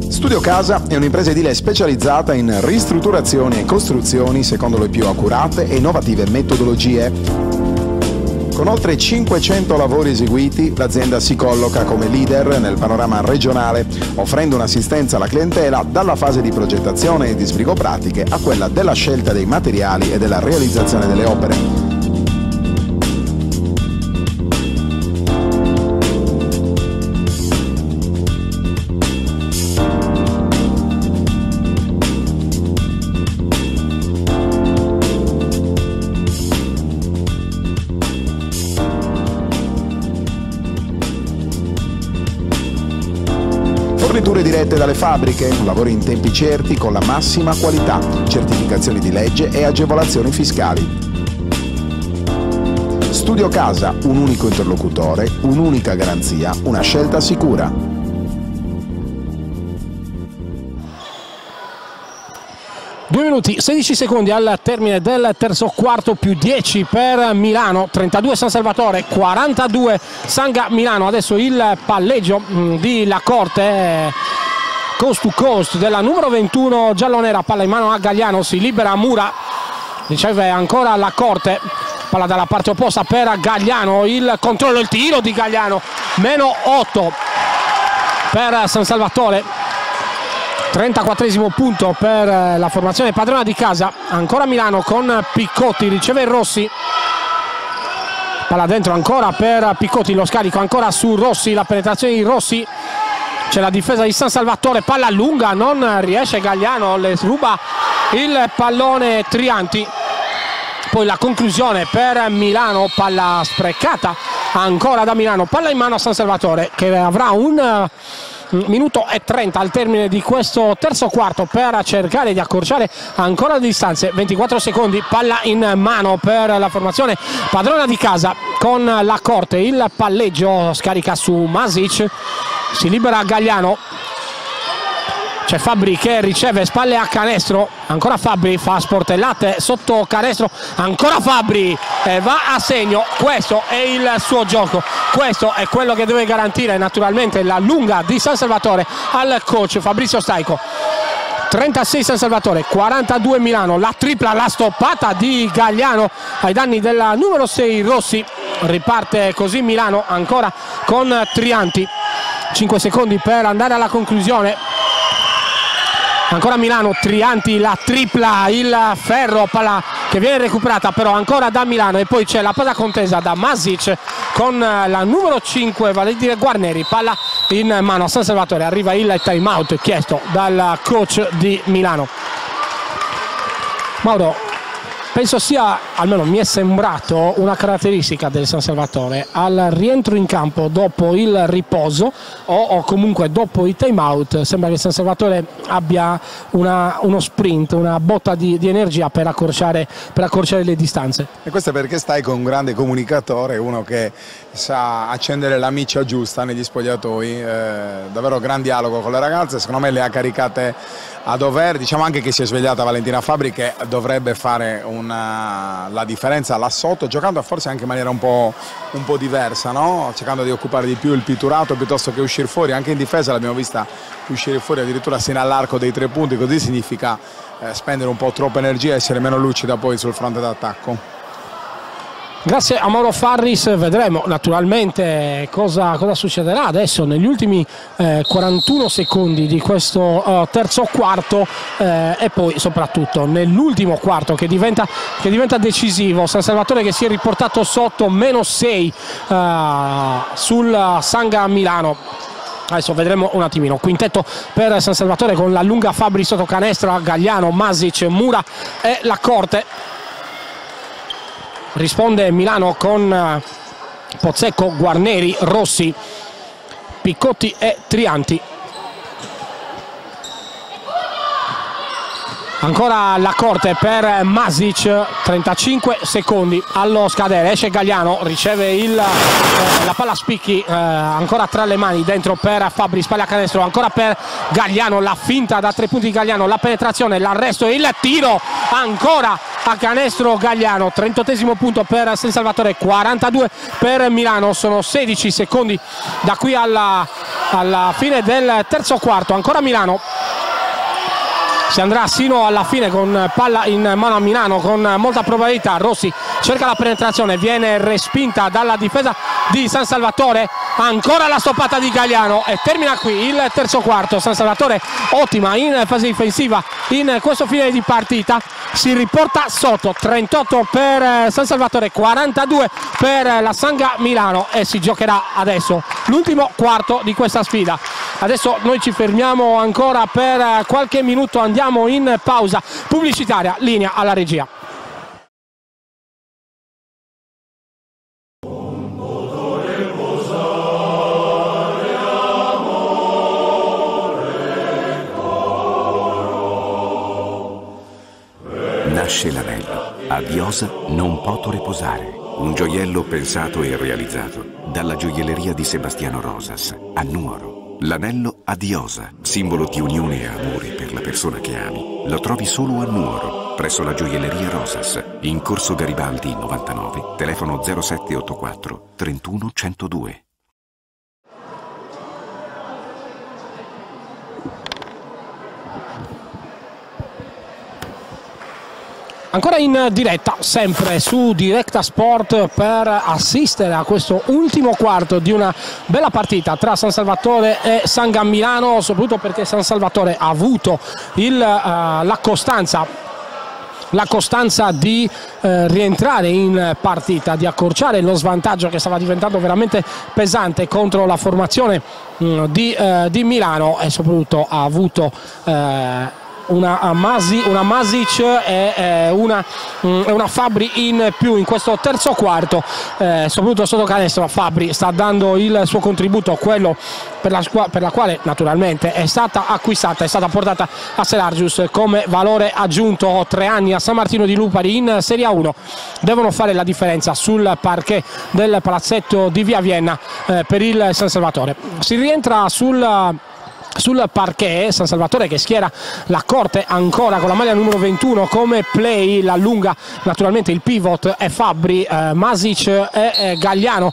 Studio Casa è un'impresa edile specializzata in ristrutturazioni e costruzioni secondo le più accurate e innovative metodologie. Con oltre 500 lavori eseguiti, l'azienda si colloca come leader nel panorama regionale, offrendo un'assistenza alla clientela dalla fase di progettazione e di sbrigo pratiche a quella della scelta dei materiali e della realizzazione delle opere. Forniture dirette dalle fabbriche, lavori in tempi certi con la massima qualità, certificazioni di legge e agevolazioni fiscali. Studio Casa, un unico interlocutore, un'unica garanzia, una scelta sicura. 2 minuti 16 secondi al termine del terzo quarto, più 10 per Milano, 32 San Salvatore, 42 Sanga Milano. Adesso il palleggio di La Corte, coast to coast, della numero 21 giallonera, palla in mano a Gagliano, si libera Mura, riceve ancora La Corte, palla dalla parte opposta per Gagliano, il controllo, il tiro di Gagliano, meno 8 per San Salvatore. 34esimo punto per la formazione padrona di casa. Ancora Milano con Piccotti, riceve Rossi, palla dentro ancora per Piccotti, lo scarico ancora su Rossi, la penetrazione di Rossi, c'è la difesa di San Salvatore, palla lunga, non riesce Gagliano, le ruba il pallone Trianti. Poi la conclusione per Milano, palla sprecata ancora da Milano, palla in mano a San Salvatore che avrà un minuto e 30 al termine di questo terzo quarto per cercare di accorciare ancora le distanze. 24 secondi, palla in mano per la formazione padrona di casa con La Corte, il palleggio scarica su Masic, si libera Gagliano, c'è Fabbri che riceve, spalle a canestro, ancora Fabbri, fa sportellate sotto canestro, ancora Fabbri, va a segno. Questo è il suo gioco, questo è quello che deve garantire naturalmente la lunga di San Salvatore al coach Fabrizio Staico. 36 San Salvatore, 42 Milano, la tripla, la stoppata di Gagliano ai danni della numero 6 Rossi, riparte così Milano ancora con Trianti, 5 secondi per andare alla conclusione. Ancora Milano, Trianti, la tripla, il ferro, palla che viene recuperata però ancora da Milano, e poi c'è la palla contesa da Masic con la numero 5, vale a dire Guarneri, palla in mano a San Salvatore. Arriva il time out chiesto dal coach di Milano. Mauro, penso sia, almeno mi è sembrato, una caratteristica del San Salvatore al rientro in campo dopo il riposo o comunque dopo i time out. Sembra che San Salvatore abbia uno sprint, una botta di energia per accorciare le distanze. E questo è perché stai con un grande comunicatore, uno che sa accendere la miccia giusta negli spogliatoi, davvero gran dialogo con le ragazze, secondo me le ha caricate a dovere. Diciamo anche che si è svegliata Valentina Fabbri, che dovrebbe fare la differenza là sotto, giocando forse anche in maniera un po' diversa, no? Cercando di occupare di più il pitturato piuttosto che uscire fuori. Anche in difesa l'abbiamo vista uscire fuori addirittura sino all'arco dei 3 punti, così significa spendere un po' troppa energia e essere meno lucida poi sul fronte d'attacco. Grazie a Mauro Farris, vedremo naturalmente cosa succederà adesso negli ultimi 41 secondi di questo terzo quarto e poi soprattutto nell'ultimo quarto che diventa decisivo. San Salvatore che si è riportato sotto meno 6 sul Sanga Milano. Adesso vedremo un attimino. Quintetto per San Salvatore con la lunga Fabbri sotto canestro, Gagliano, Masic, Mura e La Corte. Risponde Milano con Pozzecco, Guarneri, Rossi, Piccotti e Trianti. Ancora La Corte per Masic, 35 secondi allo scadere, esce Gagliano, riceve la palla spicchi ancora tra le mani, dentro per Fabbri, spalle a canestro, ancora per Gagliano, la finta da 3 punti di Gagliano, la penetrazione, l'arresto e il tiro ancora a canestro Gagliano. 38esimo punto per San Salvatore, 42 per Milano. Sono 16 secondi da qui alla fine del terzo quarto. Ancora Milano, si andrà sino alla fine con palla in mano a Milano con molta probabilità. Rossi cerca la penetrazione, viene respinta dalla difesa di San Salvatore, ancora la stoppata di Gagliano e termina qui il terzo quarto. San Salvatore ottima in fase difensiva in questo fine di partita, si riporta sotto 38 per San Salvatore, 42 per la Sanga Milano e si giocherà adesso l'ultimo quarto di questa sfida. Adesso noi ci fermiamo ancora per qualche minuto, andiamo in pausa pubblicitaria, linea alla regia. Nasce l'anello, a Viosa non poto riposare, un gioiello pensato e realizzato dalla gioielleria di Sebastiano Rosas a Nuoro. L'anello a Viosa, simbolo di unione e amore per la persona che ami, lo trovi solo a Nuoro, presso la gioielleria Rosas, in Corso Garibaldi 99, telefono 0784 31 102. Ancora in diretta, sempre su Directa Sport, per assistere a questo ultimo quarto di una bella partita tra San Salvatore e Sanga Milano, soprattutto perché San Salvatore ha avuto la costanza di rientrare in partita, di accorciare lo svantaggio che stava diventando veramente pesante contro la formazione di Milano, e soprattutto ha avuto una Masic e una Fabbri in più in questo terzo quarto, soprattutto sotto canestro. Fabbri sta dando il suo contributo, quello per la quale naturalmente è stata acquistata, è stata portata a Selargius come valore aggiunto. 3 anni a San Martino di Lupari in Serie 1 devono fare la differenza sul parquet del palazzetto di Via Vienna per il San Salvatore. Si rientra sul parquet, San Salvatore che schiera la Corte ancora con la maglia numero 21 come play, l'allunga naturalmente il pivot è Fabbri, Masic e Gagliano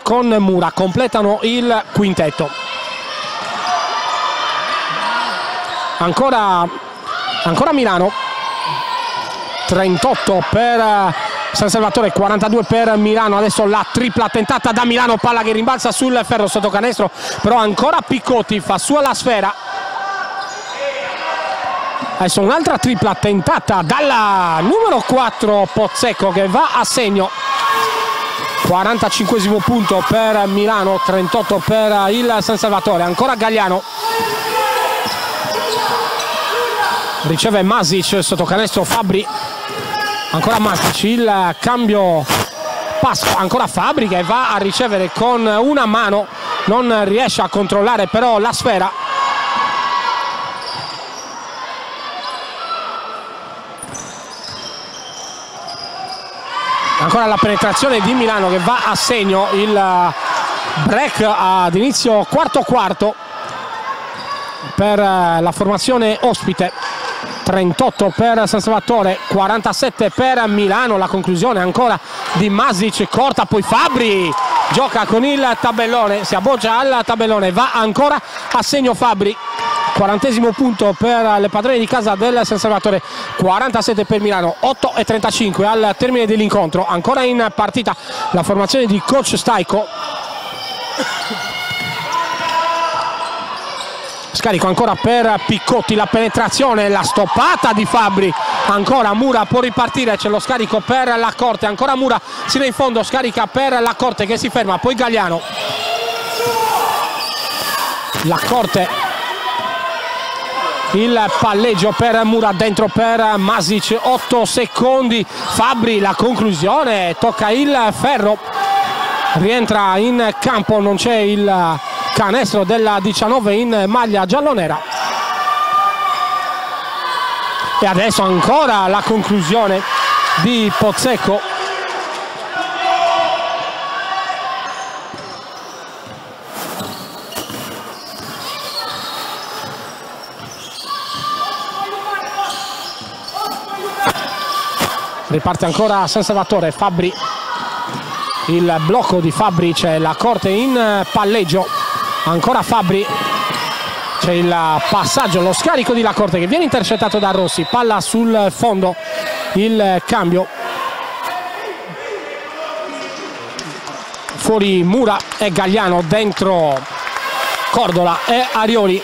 con Mura completano il quintetto. Ancora Milano, 38 per San Salvatore, 42 per Milano. Adesso la tripla tentata da Milano, palla che rimbalza sul ferro sotto canestro, però ancora Piccotti fa sua la sfera. Adesso un'altra tripla tentata dalla numero 4 Pozzecco che va a segno. 45esimo punto per Milano, 38 per il San Salvatore. Ancora Gagliano, riceve Masic sotto canestro, Fabbri, ancora Masic, il cambio passo, ancora Fabbri che va a ricevere con una mano, non riesce a controllare però la sfera. Ancora la penetrazione di Milano che va a segno, il break ad inizio quarto per la formazione ospite. 38 per San Salvatore, 47 per Milano. La conclusione ancora di Masic, corta, poi Fabbri gioca con il tabellone, si appoggia al tabellone, va ancora a segno Fabbri. 40esimo punto per le padrone di casa del San Salvatore, 47 per Milano, 8:35 al termine dell'incontro. Ancora in partita la formazione di coach Staico. Scarico ancora per Piccotti, la penetrazione, la stoppata di Fabbri, ancora Mura può ripartire, c'è lo scarico per la Corte, ancora Mura sino in fondo, scarica per la Corte che si ferma, poi Gagliano, la Corte, il palleggio per Mura, dentro per Masic, 8 secondi, Fabbri, la conclusione, tocca il ferro, rientra in campo, non c'è il canestro della 19 in maglia giallonera. E adesso ancora la conclusione di Pozzecco. Riparte ancora San Salvatore, Fabbri, il blocco di Fabbri, c'è la Corte in palleggio, ancora Fabbri, c'è il passaggio, lo scarico di la Corte che viene intercettato da Rossi, palla sul fondo, il cambio fuori Mura e Gagliano, dentro Cordola e Arioli.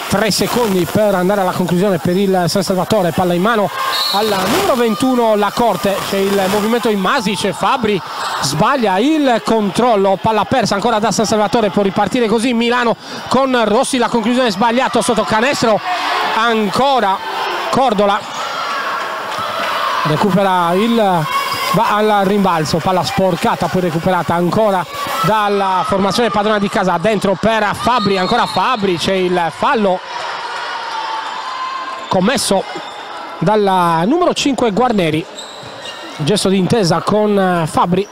3 secondi per andare alla conclusione per il San Salvatore. Palla in mano al numero 21 La Corte, c'è il movimento in Masic, Fabbri sbaglia il controllo, palla persa ancora da San Salvatore, può ripartire così Milano con Rossi, la conclusione sbagliato sotto canestro, ancora Cordola recupera va al rimbalzo, palla sporcata poi recuperata ancora dalla formazione padrona di casa, dentro per Fabbri, ancora Fabbri, c'è il fallo commesso dal numero 5 Guarneri, gesto di intesa con Fabbri.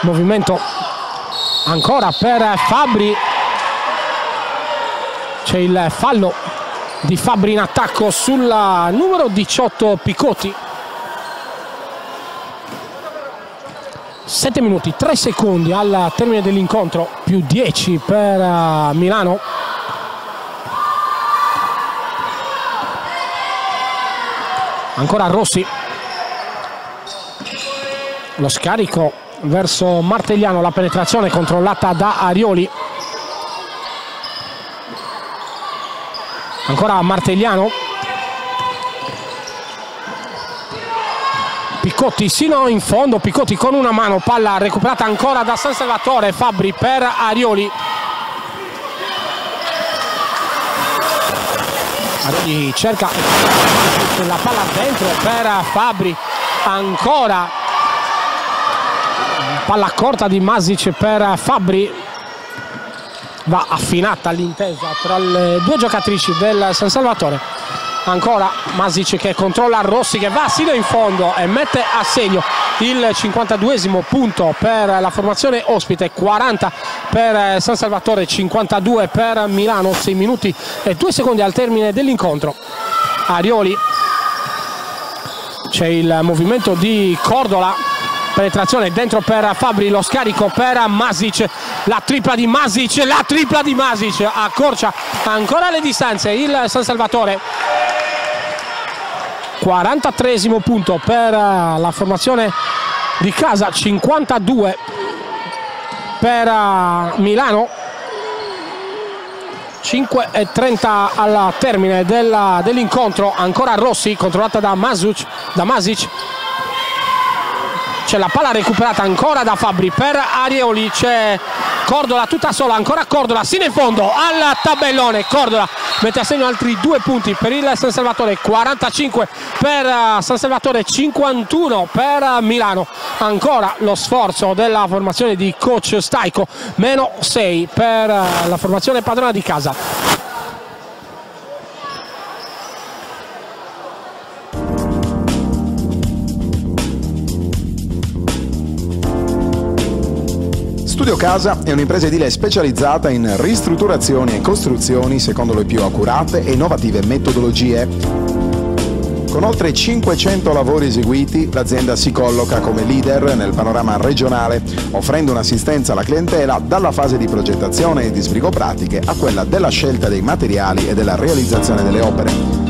Movimento ancora per Fabbri, c'è il fallo di Fabbri in attacco sulla numero 18 Picotti. 7 minuti 3 secondi al termine dell'incontro, più 10 per Milano. Ancora Rossi, lo scarico verso Martegliano, la penetrazione controllata da Arioli, ancora Martegliano, Picotti sino in fondo, Picotti con una mano, palla recuperata ancora da San Salvatore, Fabbri per Arioli, Arioli cerca la palla dentro per Fabbri, ancora palla corta di Masic per Fabbri, va affinata l'intesa tra le due giocatrici del San Salvatore. Ancora Masic che controlla Rossi, che va sino in fondo e mette a segno il 52esimo punto per la formazione ospite, 40 per San Salvatore, 52 per Milano. 6 minuti e 2 secondi al termine dell'incontro. Arioli, c'è il movimento di Cordola, penetrazione dentro per Fabbri, lo scarico per Masic, la tripla di Masic, accorcia ancora le distanze il San Salvatore. 43esimo punto per la formazione di casa, 52 per Milano. 5:30 al termine dell'incontro. Ancora Rossi, controllata da Masic. C'è la palla recuperata ancora da Fabbri per Arioli, c'è Cordola tutta sola, ancora Cordola sino in fondo al tabellone, Cordola mette a segno altri 2 punti per il San Salvatore, 45 per San Salvatore, 51 per Milano. Ancora lo sforzo della formazione di coach Staico, meno 6 per la formazione padrona di casa. Studio Casa è un'impresa edile specializzata in ristrutturazioni e costruzioni secondo le più accurate e innovative metodologie. Con oltre 500 lavori eseguiti, l'azienda si colloca come leader nel panorama regionale, offrendo un'assistenza alla clientela dalla fase di progettazione e di sbrigo pratiche a quella della scelta dei materiali e della realizzazione delle opere.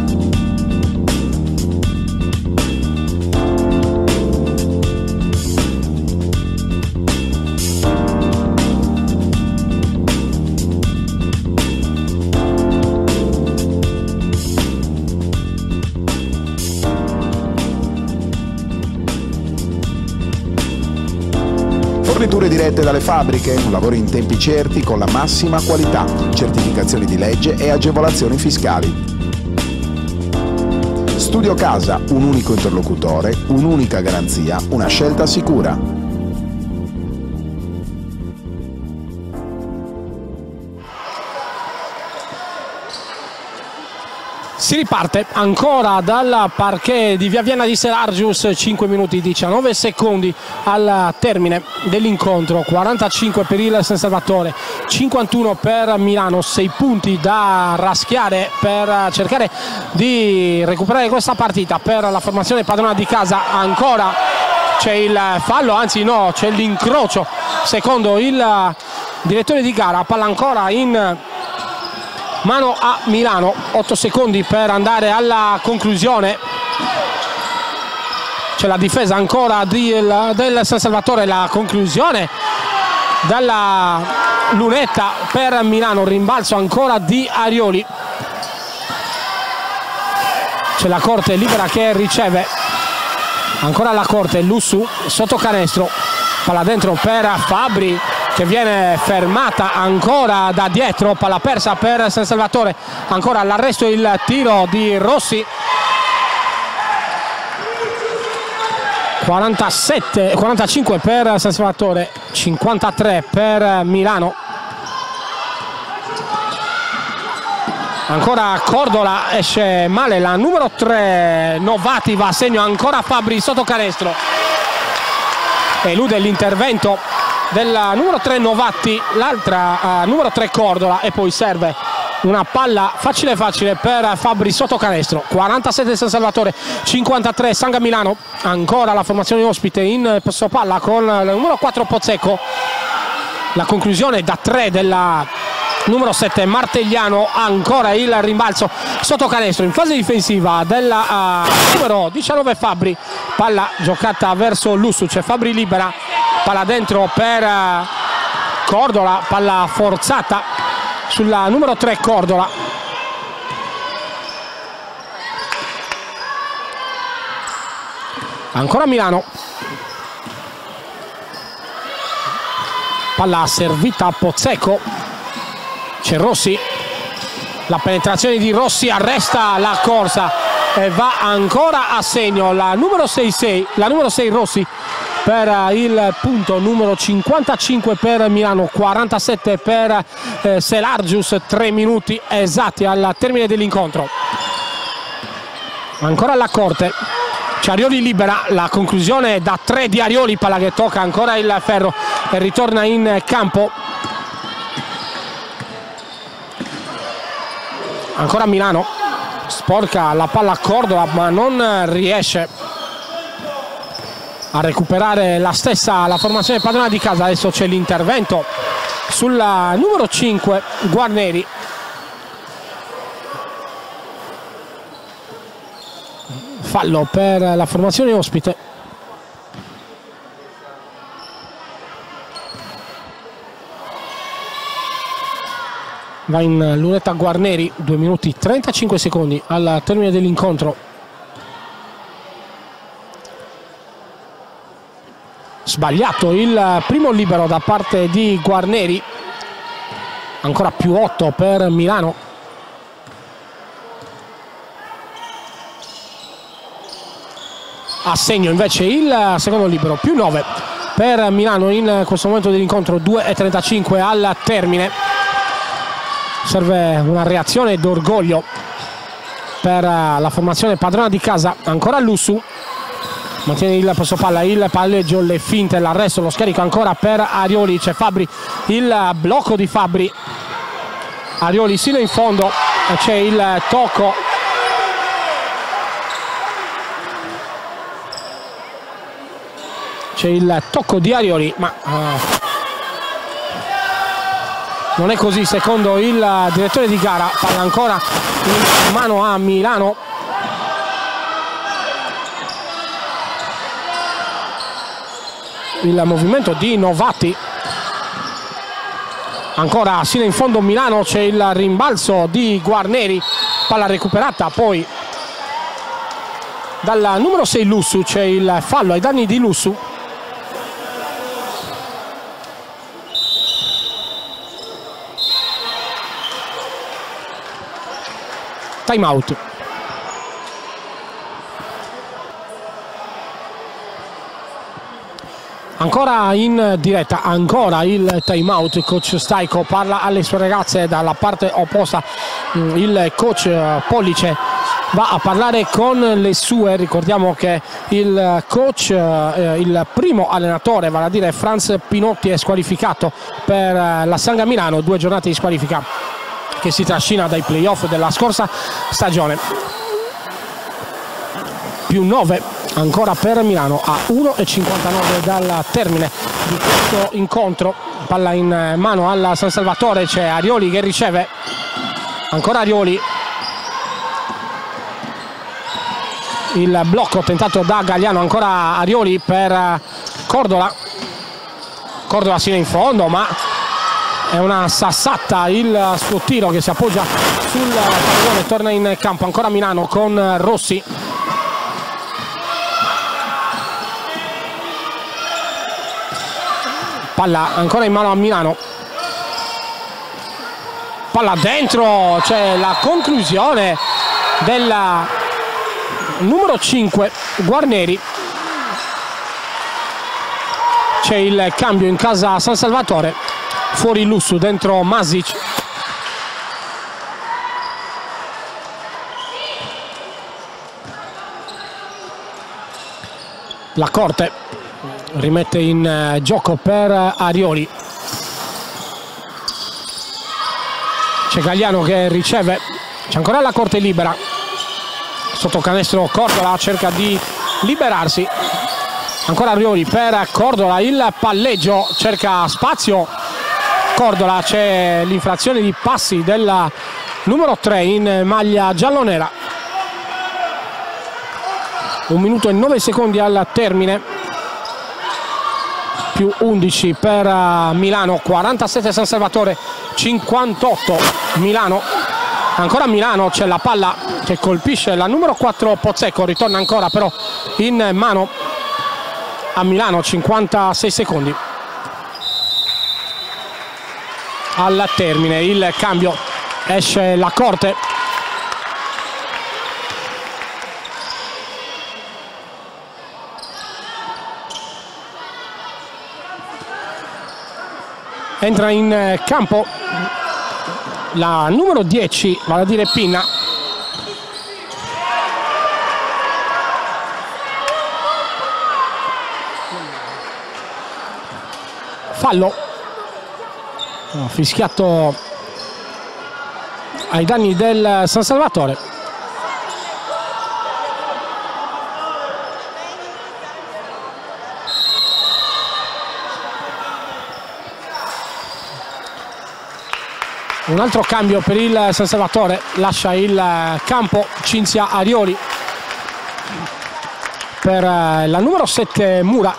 Forniture dirette dalle fabbriche, lavori in tempi certi con la massima qualità, certificazioni di legge e agevolazioni fiscali. Studio Casa, un unico interlocutore, un'unica garanzia, una scelta sicura. Si riparte ancora dal parquet di Via Vienna di Serargius, 5 minuti 19 secondi al termine dell'incontro, 45 per il San Salvatore, 51 per Milano, 6 punti da raschiare per cercare di recuperare questa partita per la formazione padrona di casa. Ancora c'è il fallo, anzi no, c'è l'incrocio secondo il direttore di gara, palla ancora in mano a Milano. 8 secondi per andare alla conclusione. C'è la difesa ancora del San Salvatore, la conclusione dalla lunetta per Milano, rimbalzo ancora di Arioli. C'è la Corte libera che riceve, ancora la Corte, Lussu sotto canestro, palla dentro per Fabbri che viene fermata ancora da dietro, palla persa per San Salvatore, ancora l'arresto, il tiro di Rossi. 45 per San Salvatore, 53 per Milano. Ancora Cordola, esce male la numero 3 Novati, va a segno ancora Fabbri sotto canestro, elude l'intervento della numero 3 Novatti, l'altra numero 3 Cordola, e poi serve una palla facile per Fabbri sotto canestro. 47 San Salvatore, 53 Sanga Milano. Ancora la formazione ospite in possesso palla con il numero 4 Pozzecco, la conclusione da 3 della numero 7 Martegliano, ancora il rimbalzo sotto canestro in fase difensiva della numero 19 Fabbri, palla giocata verso Lussu, c'è Fabbri libera, palla dentro per Cordola, palla forzata sulla numero 3 Cordola. Ancora Milano, palla servita a Pozzecco, c'è Rossi, la penetrazione di Rossi arresta la corsa e va ancora a segno la numero 6 Rossi per il punto numero 55 per Milano, 47 per Selargius, 3 minuti esatti al termine dell'incontro. Ancora alla Corte, c'è Arioli libera, la conclusione da 3 di Arioli, palla che tocca ancora il ferro e ritorna in campo. Ancora Milano, sporca la palla a Cordola ma non riesce a recuperare la stessa la formazione padrona di casa. Adesso c'è l'intervento sulla numero 5 Guarneri. Fallo per la formazione ospite. Va in lunetta Guarneri, 2 minuti 35 secondi al termine dell'incontro. Sbagliato il primo libero da parte di Guarneri, ancora più 8 per Milano. A segno invece il secondo libero, più 9 per Milano in questo momento dell'incontro, 2:35 al termine. Serve una reazione d'orgoglio per la formazione padrona di casa. Ancora Lussu, mantiene il possesso palla, il palleggio, le finte, l'arresto, lo scarico ancora per Arioli, c'è Fabbri, il blocco di Fabbri, Arioli sino in fondo, c'è il tocco, di Arioli, ma non è così secondo il direttore di gara. Palla ancora in mano a Milano. Il movimento di Novatti, ancora sino in fondo Milano, c'è il rimbalzo di Guarneri, palla recuperata poi dalla numero 6 Lussu, c'è il fallo ai danni di Lussu. Time out. Ancora in diretta, ancora il time out. Coach Staico parla alle sue ragazze dalla parte opposta. Il coach Pollice va a parlare con le sue. Ricordiamo che il coach, il primo allenatore, vale a dire Franz Pinotti, è squalificato per la Sanga Milano, 2 giornate di squalifica che si trascina dai playoff della scorsa stagione. Più 9 ancora per Milano a 1:59 dal termine di questo incontro. Palla in mano alla San Salvatore, c'è Arioli che riceve, ancora Arioli, il blocco tentato da Gagliano, ancora Arioli per Cordola, Cordola sino in fondo, ma è una sassata il suo tiro che si appoggia sul pallone, torna in campo ancora Milano con Rossi. Palla ancora in mano a Milano, palla dentro, c'è la conclusione della numero 5 Guarneri. C'è il cambio in casa San Salvatore, fuori Lussu, dentro Masic. La Corte rimette in gioco per Arioli. C'è Gagliano che riceve, c'è ancora la Corte libera, sotto canestro Cordola cerca di liberarsi, ancora Arioli per Cordola, il palleggio, cerca spazio Cordola, c'è l'infrazione di passi della numero 3 in maglia giallonera. 1 minuto e 9 secondi al termine, più 11 per Milano, 47 San Salvatore, 58 Milano. Ancora Milano, c'è la palla che colpisce la numero 4 Pozzecco, ritorna ancora però in mano a Milano, 56 secondi al termine. Il cambio, esce la Corte, entra in campo la numero 10, vale a dire Pinna. Fallo fischiato ai danni del San Salvatore. Un altro cambio per il San Salvatore, lascia il campo Cinzia Arioli per la numero 7 Mura.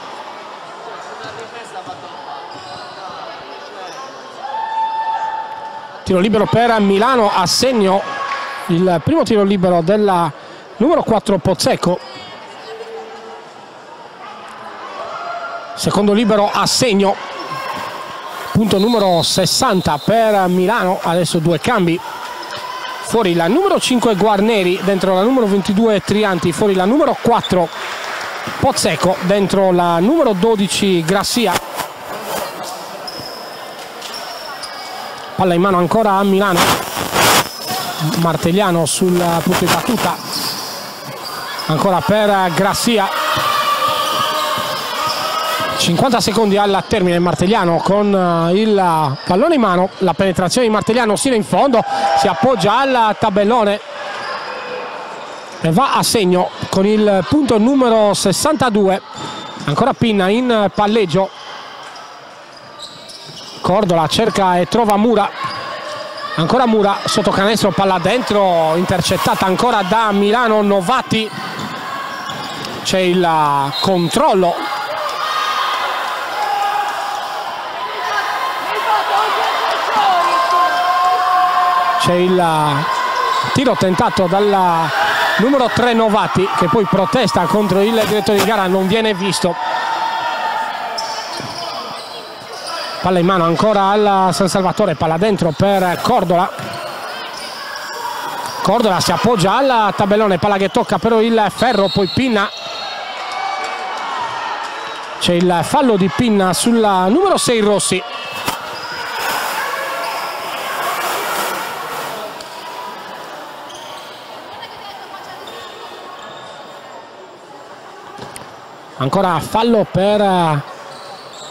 Tiro libero per Milano, a segno il primo tiro libero della numero 4 Pozzecco. Secondo libero a segno, punto numero 60 per Milano. Adesso 2 cambi, fuori la numero 5 Guarneri, dentro la numero 22 Trianti, fuori la numero 4 Pozzecco, dentro la numero 12 Grassia. Palla in mano ancora a Milano, Martegliano sul punto di battuta, ancora per Grassia. 50 secondi al termine, Martegliano con il pallone in mano, la penetrazione di Martegliano sino in fondo, si appoggia al tabellone e va a segno con il punto numero 62. Ancora Pinna in palleggio, Cordola cerca e trova Mura, ancora Mura sotto canestro, palla dentro, intercettata ancora da Milano. Novati, c'è il controllo, c'è il tiro tentato dalla numero 3 Novati, che poi protesta contro il direttore di gara, non viene visto. Palla in mano ancora al San Salvatore, palla dentro per Cordola. Cordola si appoggia al tabellone, palla che tocca però il ferro, poi Pinna. C'è il fallo di Pinna sulla numero 6 Rossi. Ancora fallo per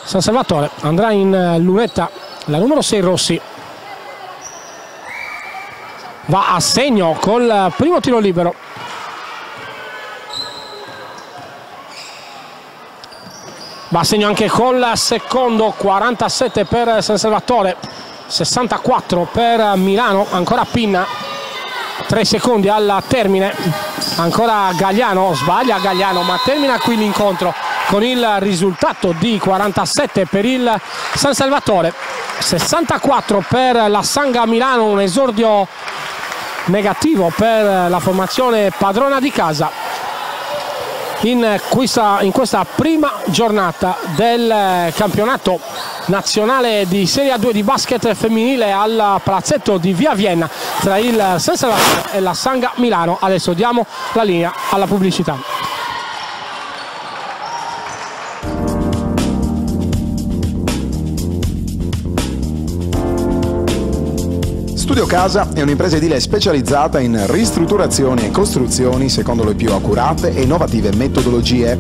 San Salvatore, andrà in lunetta la numero 6 Rossi. Va a segno col primo tiro libero. Va a segno anche col secondo, 47 per San Salvatore, 64 per Milano, ancora Pinna, 3 secondi al termine, ancora Gagliano, sbaglia Gagliano ma termina qui l'incontro con il risultato di 47 per il San Salvatore, 64 per la Sanga Milano, un esordio negativo per la formazione padrona di casa in questa prima giornata del campionato nazionale di Serie A2 di basket femminile al palazzetto di Via Vienna tra il San Salvatore e la Sanga Milano. Adesso diamo la linea alla pubblicità. Studio Casa è un'impresa edile specializzata in ristrutturazioni e costruzioni secondo le più accurate e innovative metodologie.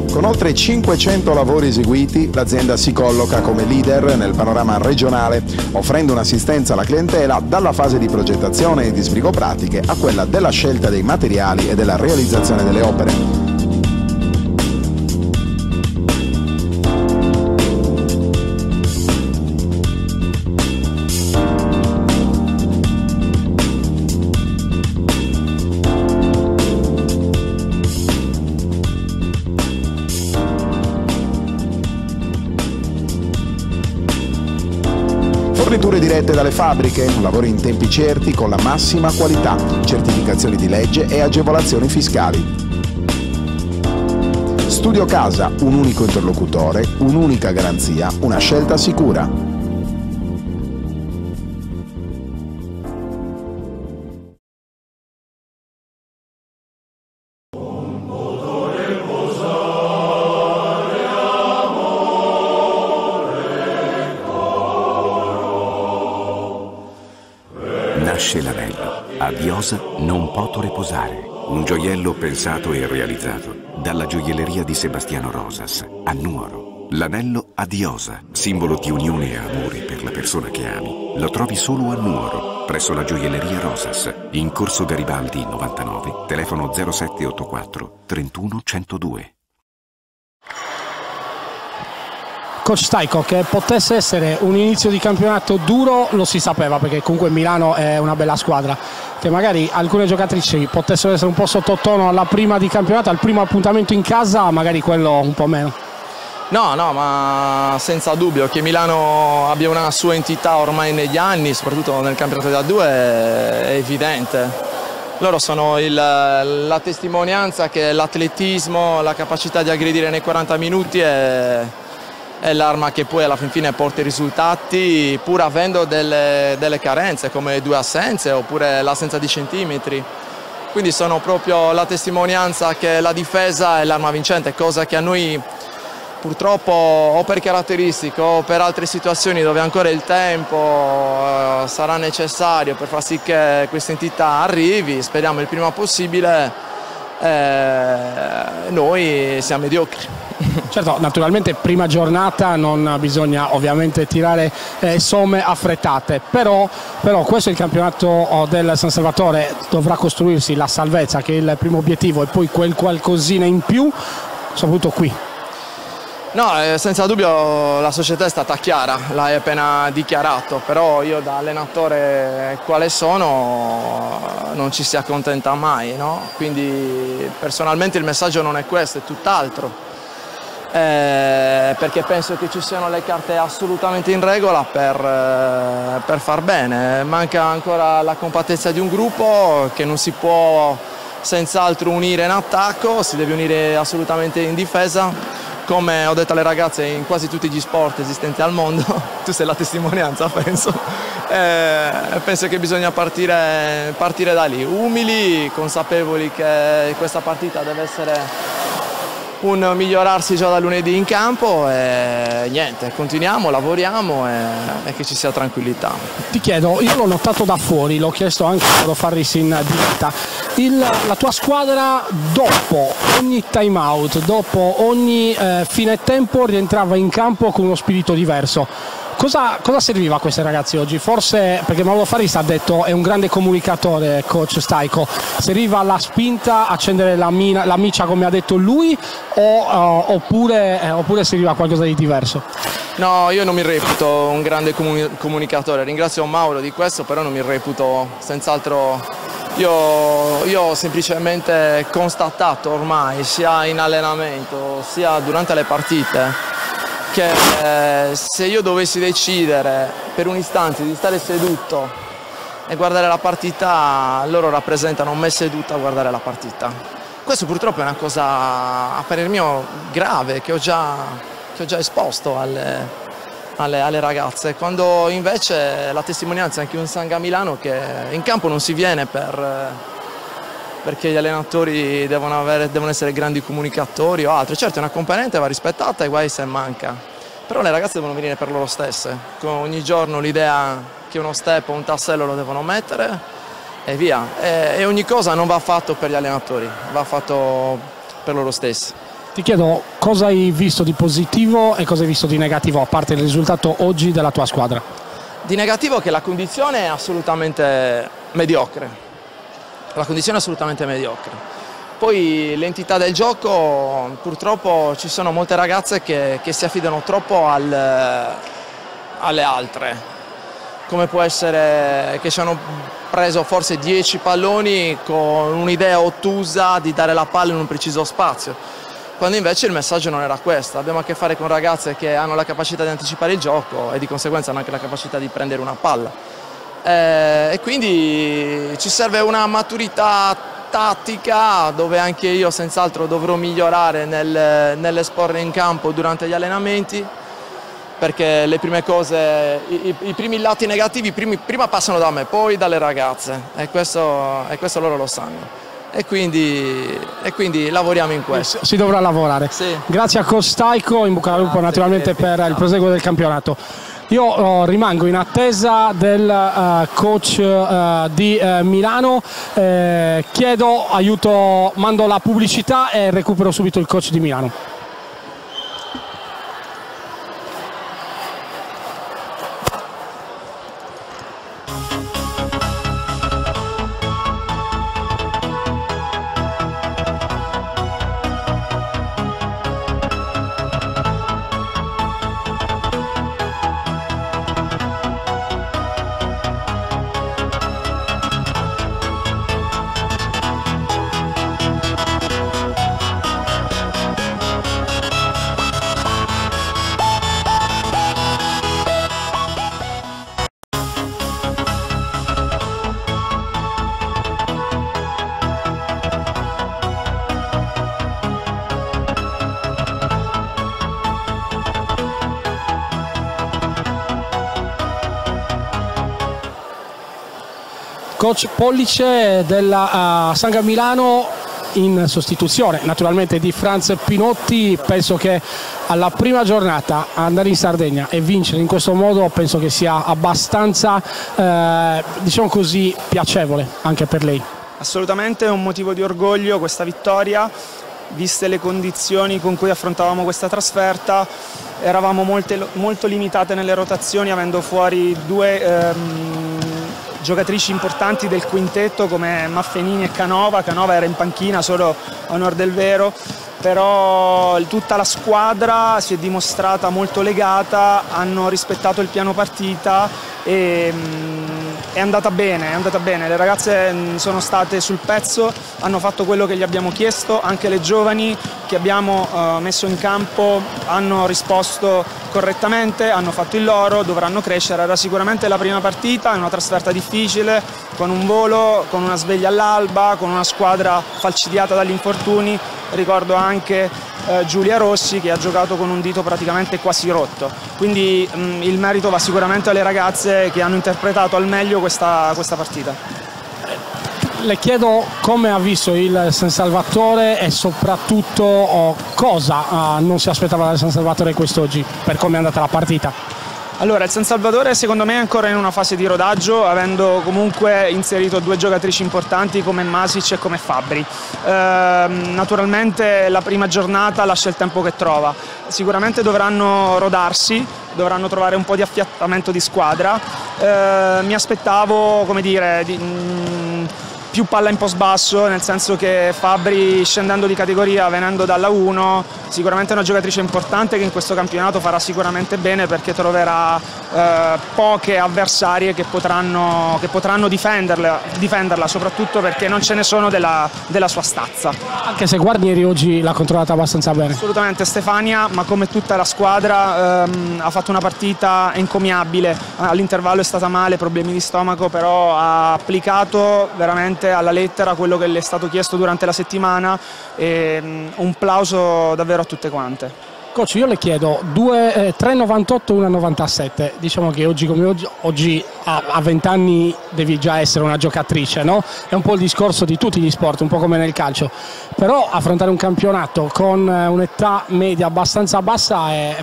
Con oltre 500 lavori eseguiti, l'azienda si colloca come leader nel panorama regionale, offrendo un'assistenza alla clientela dalla fase di progettazione e di sbrigo pratiche a quella della scelta dei materiali e della realizzazione delle opere. Forniture dirette dalle fabbriche, lavori in tempi certi con la massima qualità, certificazioni di legge e agevolazioni fiscali. Studio Casa, un unico interlocutore, un'unica garanzia, una scelta sicura. Nasce l'anello. A Viosa non poto riposare. Un gioiello pensato e realizzato dalla gioielleria di Sebastiano Rosas a Nuoro. L'anello a Viosa, simbolo di unione e amore per la persona che ami. Lo trovi solo a Nuoro, presso la gioielleria Rosas, in Corso Garibaldi 99, telefono 0784 31 102. Coach Staiko, che potesse essere un inizio di campionato duro lo si sapeva, perché comunque Milano è una bella squadra, che magari alcune giocatrici potessero essere un po' sottotono alla prima di campionato, al primo appuntamento in casa, magari quello un po' meno. No, ma senza dubbio che Milano abbia una sua entità ormai negli anni, soprattutto nel campionato da 2, è evidente. Loro sono la testimonianza che l'atletismo, la capacità di aggredire nei 40 minuti è l'arma che poi alla fin fine porta i risultati, pur avendo delle carenze come 2 assenze oppure l'assenza di centimetri. Quindi sono proprio la testimonianza che la difesa è l'arma vincente, cosa che a noi purtroppo o per caratteristiche o per altre situazioni dove ancora il tempo sarà necessario per far sì che questa entità arrivi, speriamo il prima possibile, noi siamo mediocri. Certo, naturalmente prima giornata non bisogna ovviamente tirare somme affrettate, però questo è il campionato del San Salvatore, dovrà costruirsi la salvezza che è il primo obiettivo e poi quel qualcosina in più, soprattutto qui. No, senza dubbio la società è stata chiara, l'hai appena dichiarato, però io da allenatore quale sono non ci si accontenta mai, no? Quindi personalmente il messaggio non è questo, è tutt'altro. Perché penso che ci siano le carte assolutamente in regola per far bene. Manca ancora la compattezza di un gruppo che non si può senz'altro unire in attacco, si deve unire assolutamente in difesa. Come ho detto alle ragazze in quasi tutti gli sport esistenti al mondo, tu sei la testimonianza, penso. Penso che bisogna partire da lì, umili, consapevoli che questa partita deve essere un migliorarsi già da lunedì in campo e niente, continuiamo, lavoriamo e che ci sia tranquillità. Ti chiedo, io l'ho notato da fuori, l'ho chiesto anche a Loro Farris in diretta, la tua squadra dopo ogni time out, dopo ogni fine tempo rientrava in campo con uno spirito diverso. Cosa serviva a questi ragazzi oggi? Forse perché Mauro Farista ha detto è un grande comunicatore, coach Stajko, serviva la spinta, accendere la miccia come ha detto lui, oppure serviva qualcosa di diverso? No, io non mi reputo un grande comunicatore, ringrazio Mauro di questo, però non mi reputo senz'altro. Io ho semplicemente constatato ormai, sia in allenamento sia durante le partite, che se io dovessi decidere per un istante di stare seduto e guardare la partita, loro rappresentano me seduto a guardare la partita. Questo purtroppo è una cosa, a parer mio, grave, che ho già esposto alle ragazze, quando invece la testimonianza è anche un Sangha Milano che in campo non si viene perché gli allenatori devono essere grandi comunicatori o altro. Certo, una componente va rispettata e guai se manca, però le ragazze devono venire per loro stesse, con ogni giorno l'idea che uno step o un tassello lo devono mettere e via, e ogni cosa non va fatto per gli allenatori, va fatto per loro stessi. Ti chiedo cosa hai visto di positivo e cosa hai visto di negativo, a parte il risultato oggi della tua squadra. Di negativo che la condizione è assolutamente mediocre. La condizione è assolutamente mediocre. Poi l'entità del gioco, purtroppo ci sono molte ragazze che si affidano troppo alle altre. Come può essere che ci hanno preso forse 10 palloni con un'idea ottusa di dare la palla in un preciso spazio, quando invece il messaggio non era questo. Abbiamo a che fare con ragazze che hanno la capacità di anticipare il gioco e di conseguenza hanno anche la capacità di prendere una palla. E quindi ci serve una maturità tattica dove anche io senz'altro dovrò migliorare nell'esporre in campo durante gli allenamenti, perché le prime cose, i primi lati negativi prima passano da me, poi dalle ragazze, e questo loro lo sanno. E quindi lavoriamo in questo. Si dovrà lavorare. Sì. Grazie a coach Stajko, in bocca al lupo naturalmente per il proseguo del campionato. Io rimango in attesa del coach di Milano, chiedo aiuto, mando la pubblicità e recupero subito il coach di Milano. Coach Pollice della Sangha Milano in sostituzione naturalmente di Franz Pinotti. Penso che alla prima giornata andare in Sardegna e vincere in questo modo penso che sia abbastanza diciamo così piacevole anche per lei. Assolutamente è un motivo di orgoglio questa vittoria, viste le condizioni con cui affrontavamo questa trasferta. Eravamo molto limitate nelle rotazioni, avendo fuori due giocatrici importanti del quintetto come Maffenini e Canova. Canova era in panchina solo a onor del vero, però tutta la squadra si è dimostrata molto legata, hanno rispettato il piano partita e è andata bene, le ragazze sono state sul pezzo, hanno fatto quello che gli abbiamo chiesto, anche le giovani che abbiamo messo in campo hanno risposto correttamente, hanno fatto il loro, dovranno crescere. Era sicuramente la prima partita, è una trasferta difficile, con un volo, con una sveglia all'alba, con una squadra falcidiata dagli infortuni. Ricordo anche Giulia Rossi che ha giocato con un dito praticamente quasi rotto, quindi il merito va sicuramente alle ragazze che hanno interpretato al meglio questa partita. Le chiedo come ha visto il San Salvatore e soprattutto cosa non si aspettava dal San Salvatore quest'oggi per come è andata la partita. Allora, il San Salvatore secondo me è ancora in una fase di rodaggio, avendo comunque inserito due giocatrici importanti come Masic e come Fabbri. Naturalmente la prima giornata lascia il tempo che trova, sicuramente dovranno rodarsi dovranno trovare un po' di affiatamento di squadra. Mi aspettavo, come dire, più palla in post basso, nel senso che Fabbri, scendendo di categoria, venendo dalla 1, sicuramente è una giocatrice importante che in questo campionato farà sicuramente bene, perché troverà poche avversarie che potranno difenderla, soprattutto perché non ce ne sono della sua stazza. Anche se Guarnieri oggi l'ha controllata abbastanza bene. Assolutamente Stefania, ma come tutta la squadra ha fatto una partita encomiabile. All'intervallo è stata male, problemi di stomaco, però ha applicato veramente alla lettera quello che le è stato chiesto durante la settimana, e un plauso davvero a tutte quante. Coach, io le chiedo 3,98, 1,97. Diciamo che oggi come oggi a 20 anni devi già essere una giocatrice, no? È un po' il discorso di tutti gli sport, un po' come nel calcio. Però affrontare un campionato con un'età media abbastanza bassa,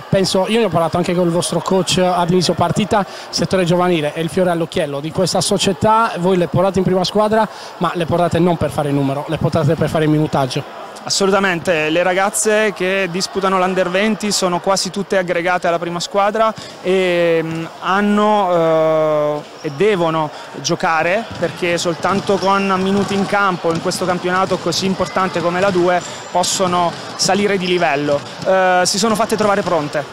penso, io ne ho parlato anche con il vostro coach ad inizio partita, settore giovanile è il fiore all'occhiello di questa società. Voi le portate in prima squadra, ma le portate non per fare il numero, le portate per fare il minutaggio. Assolutamente, le ragazze che disputano l'Under 20 sono quasi tutte aggregate alla prima squadra e hanno e devono giocare, perché soltanto con minuti in campo in questo campionato così importante come la 2 possono salire di livello. Si sono fatte trovare pronte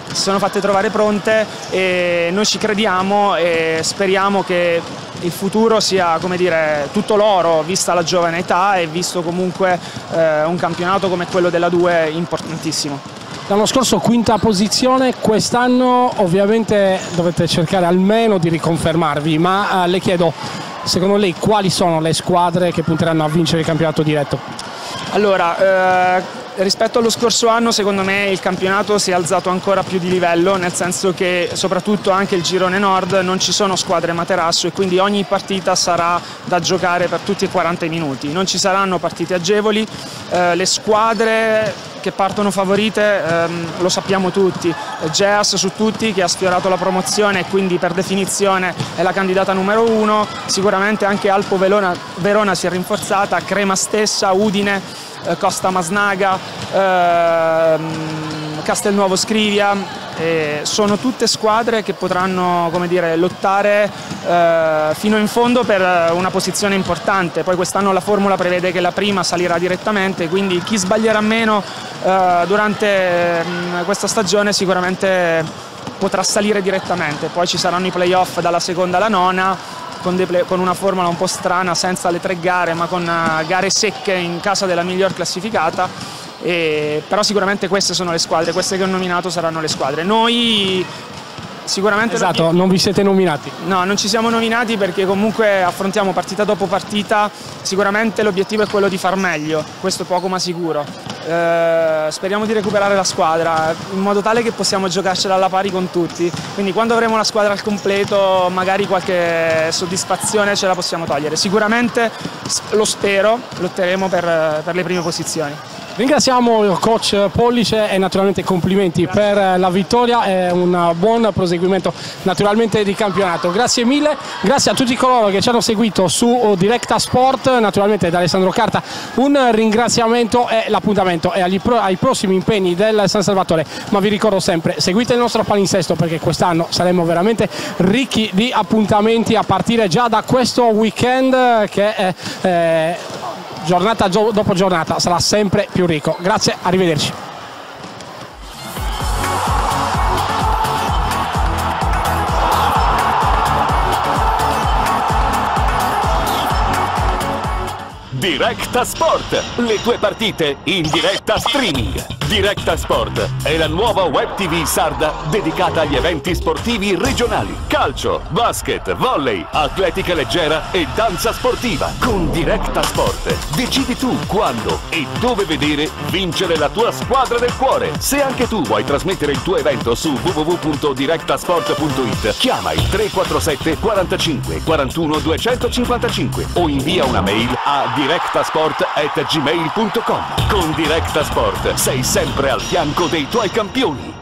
e noi ci crediamo e speriamo che il futuro sia, come dire, tutto loro, vista la giovane età e visto comunque un campionato come quello della 2 importantissimo. L'anno scorso quinta posizione, quest'anno ovviamente dovete cercare almeno di riconfermarvi, ma le chiedo, secondo lei quali sono le squadre che punteranno a vincere il campionato diretto? Allora, rispetto allo scorso anno secondo me il campionato si è alzato ancora più di livello, nel senso che soprattutto anche il girone nord non ci sono squadre materasso e quindi ogni partita sarà da giocare per tutti i 40 minuti, non ci saranno partite agevoli. Le squadre che partono favorite lo sappiamo tutti, Geas su tutti, che ha sfiorato la promozione e quindi per definizione è la candidata numero 1, sicuramente anche Alpo Verona si è rinforzata, Crema stessa, Udine, Costa Masnaga, Castelnuovo Scrivia, sono tutte squadre che potranno, come dire, lottare fino in fondo per una posizione importante. Poi quest'anno la formula prevede che la prima salirà direttamente, quindi chi sbaglierà meno durante questa stagione sicuramente potrà salire direttamente. Poi ci saranno i playoff dalla seconda alla nona, con una formula un po' strana, senza le 3 gare ma con gare secche in casa della miglior classificata, però sicuramente queste sono le squadre, queste che ho nominato saranno le squadre. Noi sicuramente... Esatto, non vi siete nominati? No, non ci siamo nominati perché comunque affrontiamo partita dopo partita, sicuramente l'obiettivo è quello di far meglio, questo è poco ma sicuro. Speriamo di recuperare la squadra in modo tale che possiamo giocarcela alla pari con tutti, quindi quando avremo la squadra al completo magari qualche soddisfazione ce la possiamo togliere. Sicuramente, lo spero, lotteremo per le prime posizioni. Ringraziamo il coach Pollice e naturalmente complimenti per la vittoria e un buon proseguimento naturalmente di campionato. Grazie mille, grazie a tutti coloro che ci hanno seguito su Directa Sport, naturalmente da Alessandro Carta un ringraziamento e l'appuntamento è ai prossimi impegni del San Salvatore, ma vi ricordo sempre, seguite il nostro palinsesto perché quest'anno saremo veramente ricchi di appuntamenti a partire già da questo weekend che giornata dopo giornata sarà sempre più ricco. Grazie, arrivederci. Directa Sport, le tue partite in diretta streaming. Directa Sport è la nuova web TV sarda dedicata agli eventi sportivi regionali. Calcio, basket, volley, atletica leggera e danza sportiva. Con Directa Sport decidi tu quando e dove vedere vincere la tua squadra del cuore. Se anche tu vuoi trasmettere il tuo evento su www.directasport.it, chiama il 347 45 41 255 o invia una mail a directasport@gmail.com. Con Directa Sport sei sempre al fianco dei tuoi campioni.